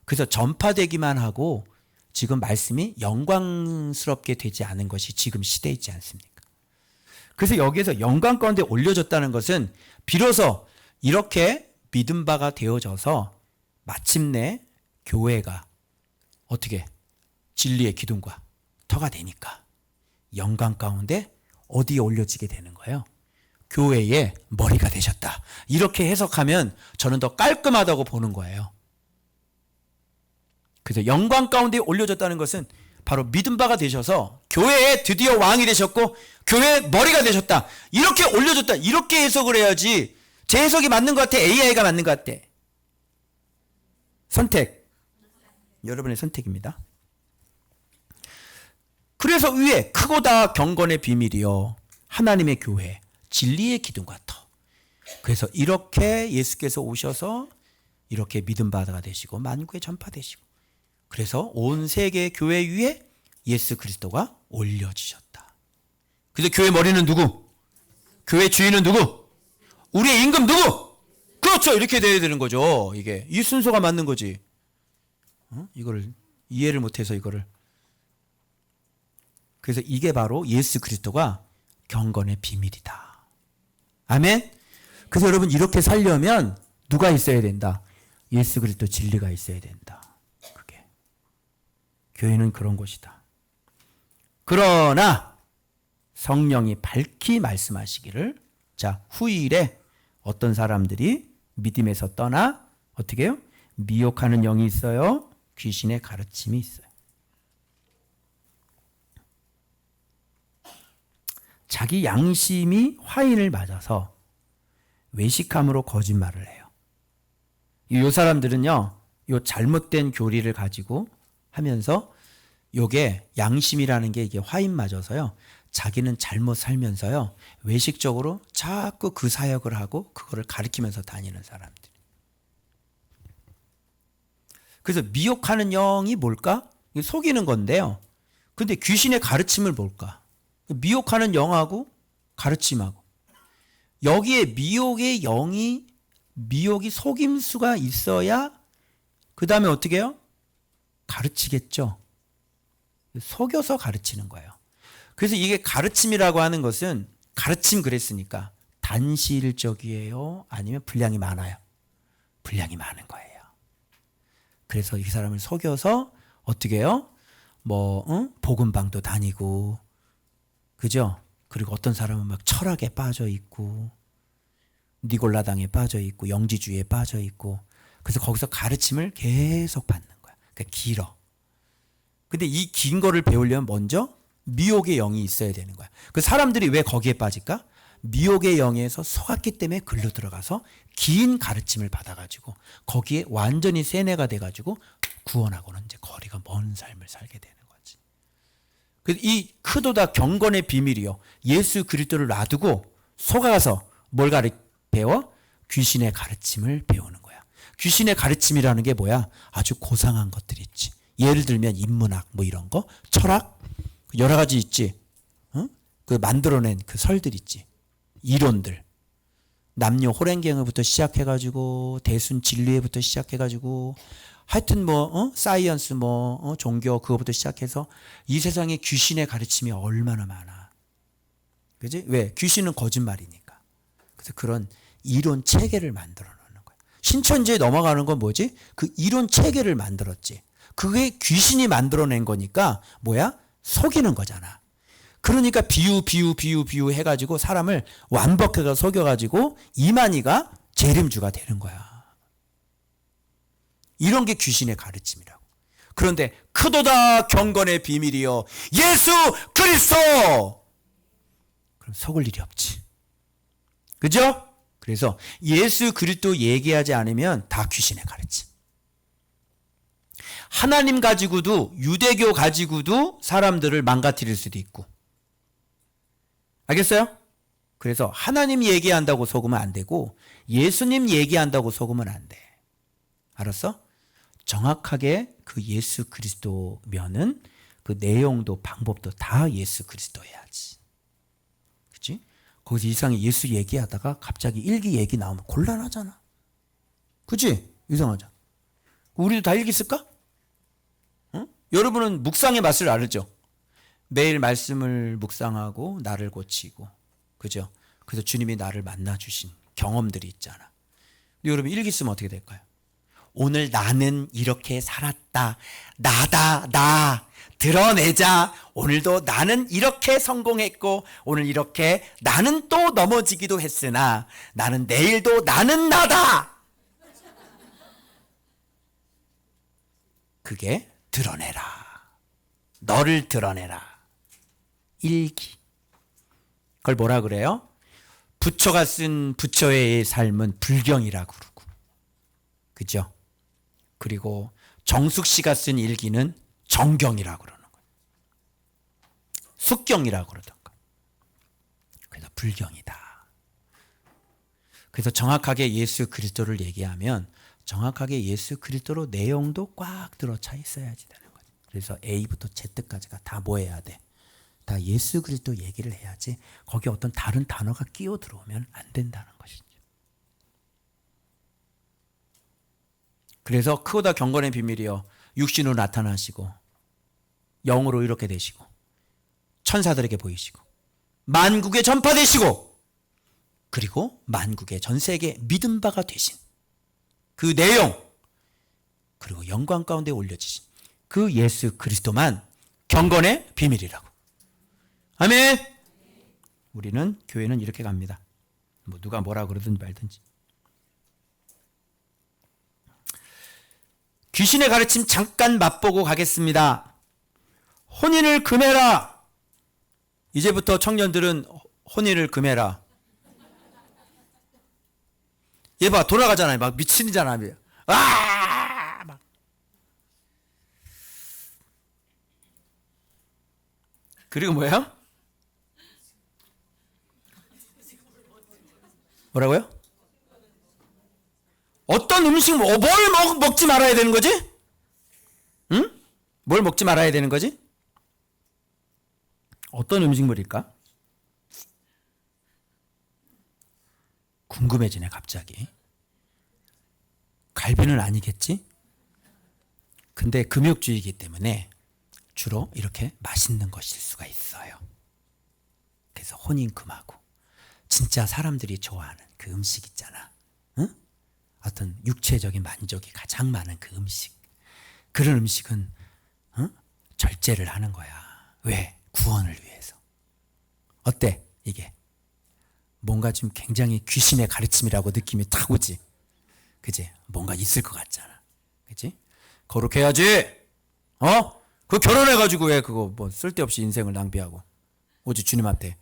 S1: 그래서 전파되기만 하고 지금 말씀이 영광스럽게 되지 않은 것이 지금 시대에 있지 않습니까? 그래서 여기에서 영광 가운데 올려졌다는 것은 비로소 이렇게 믿음 바가 되어져서 마침내 교회가 어떻게 진리의 기둥과 터가 되니까 영광 가운데 어디에 올려지게 되는 거예요? 교회의 머리가 되셨다. 이렇게 해석하면 저는 더 깔끔하다고 보는 거예요. 그래서 영광 가운데 올려졌다는 것은 바로 믿음 바가 되셔서 교회에 드디어 왕이 되셨고 교회의 머리가 되셨다. 이렇게 올려졌다. 이렇게 해석을 해야지 제 해석이 맞는 것 같아? AI가 맞는 것 같아? 선택. 여러분의 선택입니다. 그래서 위에 크고다 경건의 비밀이요. 하나님의 교회, 진리의 기둥과 터. 그래서 이렇게 예수께서 오셔서 이렇게 믿음 바가 되시고 만국에 전파되시고 그래서 온 세계 교회 위에 예수 그리스도가 올려지셨다. 그래서 교회 머리는 누구? 교회 주인은 누구? 우리의 임금 누구? 그렇죠. 이렇게 돼야 되는 거죠. 이게 이 순서가 맞는 거지. 이거를 이해를 못해서 이거를. 그래서 이게 바로 예수 그리스도가 경건의 비밀이다. 아멘. 그래서 여러분 이렇게 살려면 누가 있어야 된다? 예수 그리스도 진리가 있어야 된다. 그게 교회는 그런 곳이다. 그러나 성령이 밝히 말씀하시기를 자 후일에 어떤 사람들이 믿음에서 떠나 어떻게 해요? 미혹하는 영이 있어요. 귀신의 가르침이 있어요. 자기 양심이 화인을 맞아서 외식함으로 거짓말을 해요. 이 사람들은요, 요 잘못된 교리를 가지고 하면서 요게 양심이라는 게 이게 화인 맞아서요, 자기는 잘못 살면서요, 외식적으로 자꾸 그 사역을 하고 그거를 가리키면서 다니는 사람들. 그래서 미혹하는 영이 뭘까? 속이는 건데요. 근데 귀신의 가르침을 뭘까? 미혹하는 영하고 가르침하고 여기에 미혹의 영이 미혹이 속임수가 있어야 그 다음에 어떻게 해요? 가르치겠죠. 속여서 가르치는 거예요. 그래서 이게 가르침이라고 하는 것은 가르침 그랬으니까 단시일적이에요? 아니면 분량이 많아요? 분량이 많은 거예요. 그래서 이 사람을 속여서 어떻게 해요? 복음방도 다니고, 그죠? 그리고 어떤 사람은 막 철학에 빠져 있고, 니골라당에 빠져 있고, 영지주의에 빠져 있고, 그래서 거기서 가르침을 계속 받는 거야. 그러니까 길어. 근데 이 긴 거를 배우려면 먼저 미혹의 영이 있어야 되는 거야. 그 사람들이 왜 거기에 빠질까? 미혹의 영에서 속았기 때문에 글로 들어가서 긴 가르침을 받아가지고 거기에 완전히 세뇌가 돼가지고 구원하고는 이제 거리가 먼 삶을 살게 되는 거지. 그래서 이 크도다 경건의 비밀이요. 예수 그리스도를 놔두고 속아서 뭘 배워? 귀신의 가르침을 배우는 거야. 귀신의 가르침이라는 게 뭐야? 아주 고상한 것들이 있지. 예를 들면 인문학 뭐 이런 거, 철학 여러 가지 있지. 그 만들어낸 그 설들 있지. 이론들. 남녀 호랭경부터 시작해가지고 대순 진리회부터 시작해가지고 하여튼 사이언스 종교 그거부터 시작해서 이 세상에 귀신의 가르침이 얼마나 많아. 그지? 왜? 귀신은 거짓말이니까. 그래서 그런 이론 체계를 만들어 놓는 거야. 신천지에 넘어가는 건 뭐지? 그 이론 체계를 만들었지. 그게 귀신이 만들어낸 거니까 뭐야? 속이는 거잖아. 그러니까 비유 해가지고 사람을 완벽하게 속여가지고 이만희가 재림주가 되는 거야. 이런 게 귀신의 가르침이라고. 그런데 크도다 경건의 비밀이요 예수 그리스도! 그럼 속을 일이 없지. 그죠? 그래서 예수 그리스도 얘기하지 않으면 다 귀신의 가르침. 하나님 가지고도 유대교 가지고도 사람들을 망가뜨릴 수도 있고. 알겠어요? 그래서 하나님 얘기한다고 속으면 안 되고 예수님 얘기한다고 속으면 안 돼. 알았어? 정확하게 그 예수 그리스도면은 그 내용도 방법도 다 예수 그리스도 해야지. 그치? 거기서 이상하게 예수 얘기하다가 갑자기 일기 얘기 나오면 곤란하잖아. 그치? 이상하잖아. 우리도 다 일기 쓸까? 응? 여러분은 묵상의 맛을 알죠? 매일 말씀을 묵상하고 나를 고치고, 그죠? 그래서 주님이 나를 만나주신 경험들이 있잖아. 여러분 일기 쓰면 어떻게 될까요? 오늘 나는 이렇게 살았다. 나다, 나. 드러내자. 오늘도 나는 이렇게 성공했고, 오늘 이렇게 나는 또 넘어지기도 했으나, 나는 내일도 나는 나다. 그게 드러내라. 너를 드러내라. 일기. 그걸 뭐라 그래요? 부처가 쓴 부처의 삶은 불경이라고 그러고. 그죠? 그리고 정숙 씨가 쓴 일기는 정경이라고 그러는 거예요. 숙경이라고 그러던가. 그래서 불경이다. 그래서 정확하게 예수 그리스도를 얘기하면 정확하게 예수 그리스도로 내용도 꽉 들어차 있어야지 되는 거죠. 그래서 A부터 Z까지가 다 뭐 해야 돼? 다 예수 그리스도 얘기를 해야지 거기에 어떤 다른 단어가 끼어 들어오면 안 된다는 것이죠. 그래서 크고다 경건의 비밀이요. 육신으로 나타나시고 영으로 이렇게 되시고 천사들에게 보이시고 만국에 전파되시고 그리고 만국의 전 세계 믿음 바가 되신 그 내용 그리고 영광 가운데 올려지신 그 예수 그리스도만 경건의 비밀이라고. 아멘. 우리는 교회는 이렇게 갑니다. 뭐 누가 뭐라 그러든지 말든지. 귀신의 가르침 잠깐 맛보고 가겠습니다. 혼인을 금해라. 이제부터 청년들은 혼인을 금해라. 얘 봐 돌아가잖아요. 막 미친이잖아. 막. 그리고 뭐예요? 뭐라고요? 어떤 음식 뭘 먹지 말아야 되는 거지? 응? 뭘 먹지 말아야 되는 거지? 어떤 음식물일까? 궁금해지네 갑자기. 갈비는 아니겠지? 근데 금욕주의이기 때문에 주로 이렇게 맛있는 것일 수가 있어요. 그래서 혼인금하고 진짜 사람들이 좋아하는 그 음식 있잖아. 응? 어떤 육체적인 만족이 가장 많은 그 음식. 그런 음식은 절제를 하는 거야. 왜? 구원을 위해서. 어때? 이게 뭔가 좀 굉장히 귀신의 가르침이라고 느낌이 탁 오지. 그지? 뭔가 있을 것 같잖아. 그지? 거룩해야지. 그 결혼해가지고 왜 그거 뭐 쓸데없이 인생을 낭비하고 오지 주님 앞에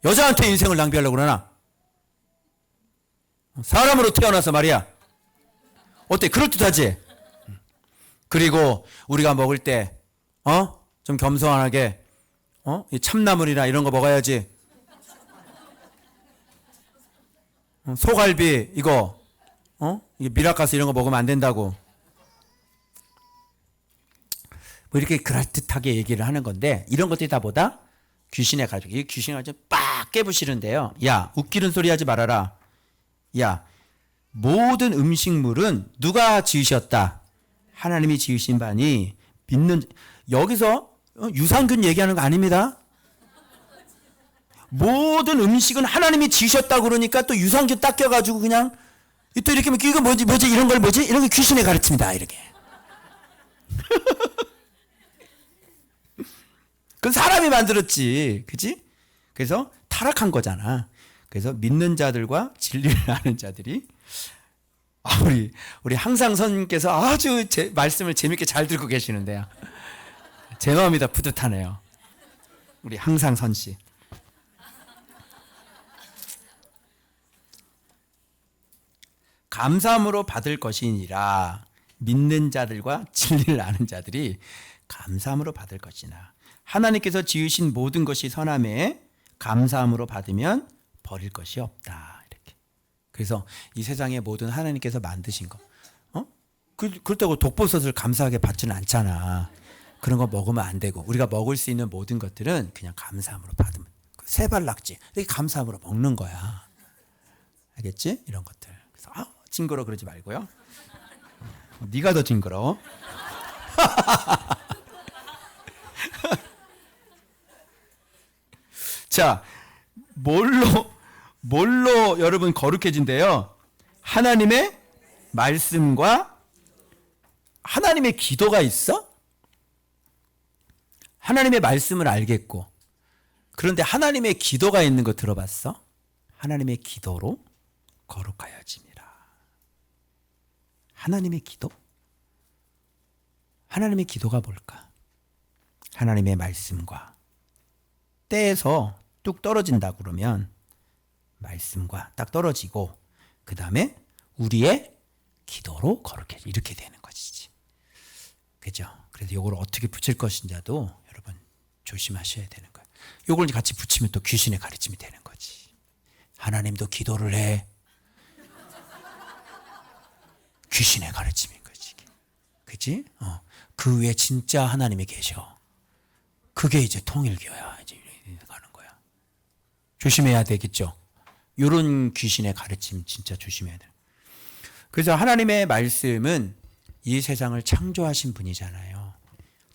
S1: 여자한테 인생을 낭비하려고 그러나? 사람으로 태어나서 말이야. 어때? 그럴듯하지? 그리고 우리가 먹을 때 좀 겸손하게 이 참나물이나 이런 거 먹어야지. 소갈비 이거 이게 미라가스 이런 거 먹으면 안 된다고. 뭐 이렇게 그럴듯하게 얘기를 하는 건데 이런 것들이 다 뭐다? 귀신의 가르침. 이 귀신의 가르침 빡 깨부시는데요. 야, 웃기는 소리 하지 말아라. 야, 모든 음식물은 누가 지으셨다? 하나님이 지으신 바니 믿는. 여기서 유산균 얘기하는 거 아닙니다. 모든 음식은 하나님이 지으셨다고 그러니까 또 유산균 딱 껴가지고 그냥 또 이렇게 이거 뭐지 이런 걸 뭐지? 이런 게 귀신의 가르침이다 이렇게. 그건 사람이 만들었지. 그치? 그래서 타락한 거잖아. 그래서 믿는 자들과 진리를 아는 자들이 우리 항상 선님께서 아주 말씀을 재밌게 잘 듣고 계시는데요. 제 마음이 다 뿌듯하네요. 우리 항상 선씨. 감사함으로 받을 것이니라. 믿는 자들과 진리를 아는 자들이 감사함으로 받을 것이나 하나님께서 지으신 모든 것이 선함에 감사함으로 받으면 버릴 것이 없다. 이렇게. 그래서 이 세상의 모든 하나님께서 만드신 거, 그렇다고 독버섯을 감사하게 받지는 않잖아. 그런 거 먹으면 안 되고 우리가 먹을 수 있는 모든 것들은 그냥 감사함으로 받으면. 새발낙지 이렇게 감사함으로 먹는 거야. 알겠지? 이런 것들. 그래서 징그러 그러지 말고요. 네가 더 징그러워. 자, 뭘로 여러분 거룩해진대요? 하나님의 말씀과 하나님의 기도가 있어? 하나님의 말씀을 알겠고, 그런데 하나님의 기도가 있는 거 들어봤어? 하나님의 기도로 거룩하여짐이라. 하나님의 기도? 하나님의 기도가 뭘까? 하나님의 말씀과 때에서 뚝 떨어진다 그러면 말씀과 딱 떨어지고 그 다음에 우리의 기도로 거룩해 이렇게 되는 것이지. 그죠? 그래서 이걸 어떻게 붙일 것인지도 여러분 조심하셔야 되는 거예요. 이걸 같이 붙이면 또 귀신의 가르침이 되는 거지. 하나님도 기도를 해. 귀신의 가르침인 거지. 그치? 그 위에 진짜 하나님이 계셔. 그게 이제 통일교야. 이제 가는 거야. 조심해야 되겠죠? 요런 귀신의 가르침 진짜 조심해야 돼. 그래서 하나님의 말씀은 이 세상을 창조하신 분이잖아요.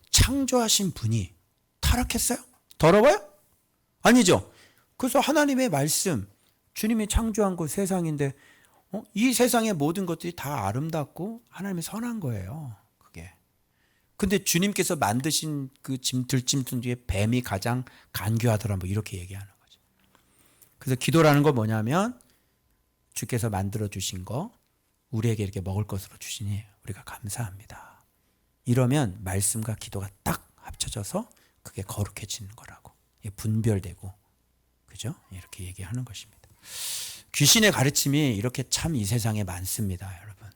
S1: 창조하신 분이 타락했어요? 더러워요? 아니죠. 그래서 하나님의 말씀, 주님이 창조한 그 세상인데 이 세상의 모든 것들이 다 아름답고 하나님의 선한 거예요. 그게. 근데 주님께서 만드신 그 들짐승 중에 뱀이 가장 간교하더라 뭐 이렇게 얘기하는 거죠. 그래서 기도라는 건 뭐냐면 주께서 만들어 주신 거 우리에게 이렇게 먹을 것으로 주시니 우리가 감사합니다. 이러면 말씀과 기도가 딱 합쳐져서 그게 거룩해지는 거라고. 분별되고. 그죠? 이렇게 얘기하는 것입니다. 귀신의 가르침이 이렇게 참 이 세상에 많습니다, 여러분.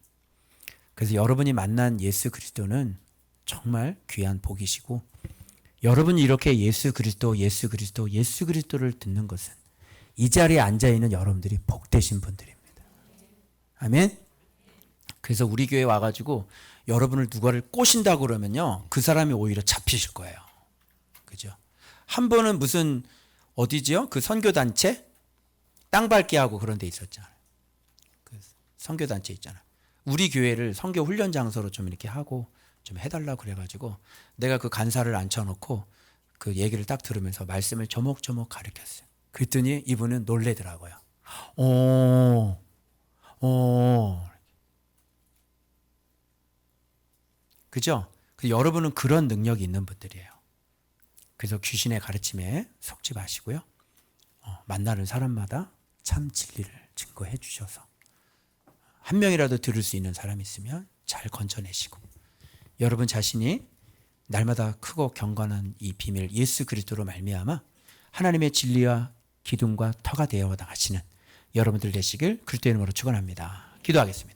S1: 그래서 여러분이 만난 예수 그리스도는 정말 귀한 복이시고 여러분이 이렇게 예수 그리스도를 듣는 것은 이 자리에 앉아있는 여러분들이 복되신 분들입니다. 아멘? 그래서 우리 교회 와가지고 여러분을 누가를 꼬신다고 그러면요. 그 사람이 오히려 잡히실 거예요. 그죠? 한 번은 무슨 어디지요? 그 선교단체? 땅 밟기 하고 그런 데 있었잖아요. 그 선교단체 있잖아요. 우리 교회를 선교 훈련 장소로 좀 이렇게 하고 좀 해달라고 그래가지고 내가 그 간사를 앉혀놓고 그 얘기를 딱 들으면서 말씀을 조목조목 가르쳤어요. 그랬더니 이분은 놀래더라고요. 오. 그죠? 여러분은 그런 능력이 있는 분들이에요. 그래서 귀신의 가르침에 속지 마시고요. 만나는 사람마다 참 진리를 증거해 주셔서 한 명이라도 들을 수 있는 사람이 있으면 잘 건져내시고 여러분 자신이 날마다 크고 경건한 이 비밀 예수 그리스도로 말미암아 하나님의 진리와 기둥과 터가 되어 나가시는 여러분들 되시길 그리스도의 이름으로 축원합니다. 기도하겠습니다.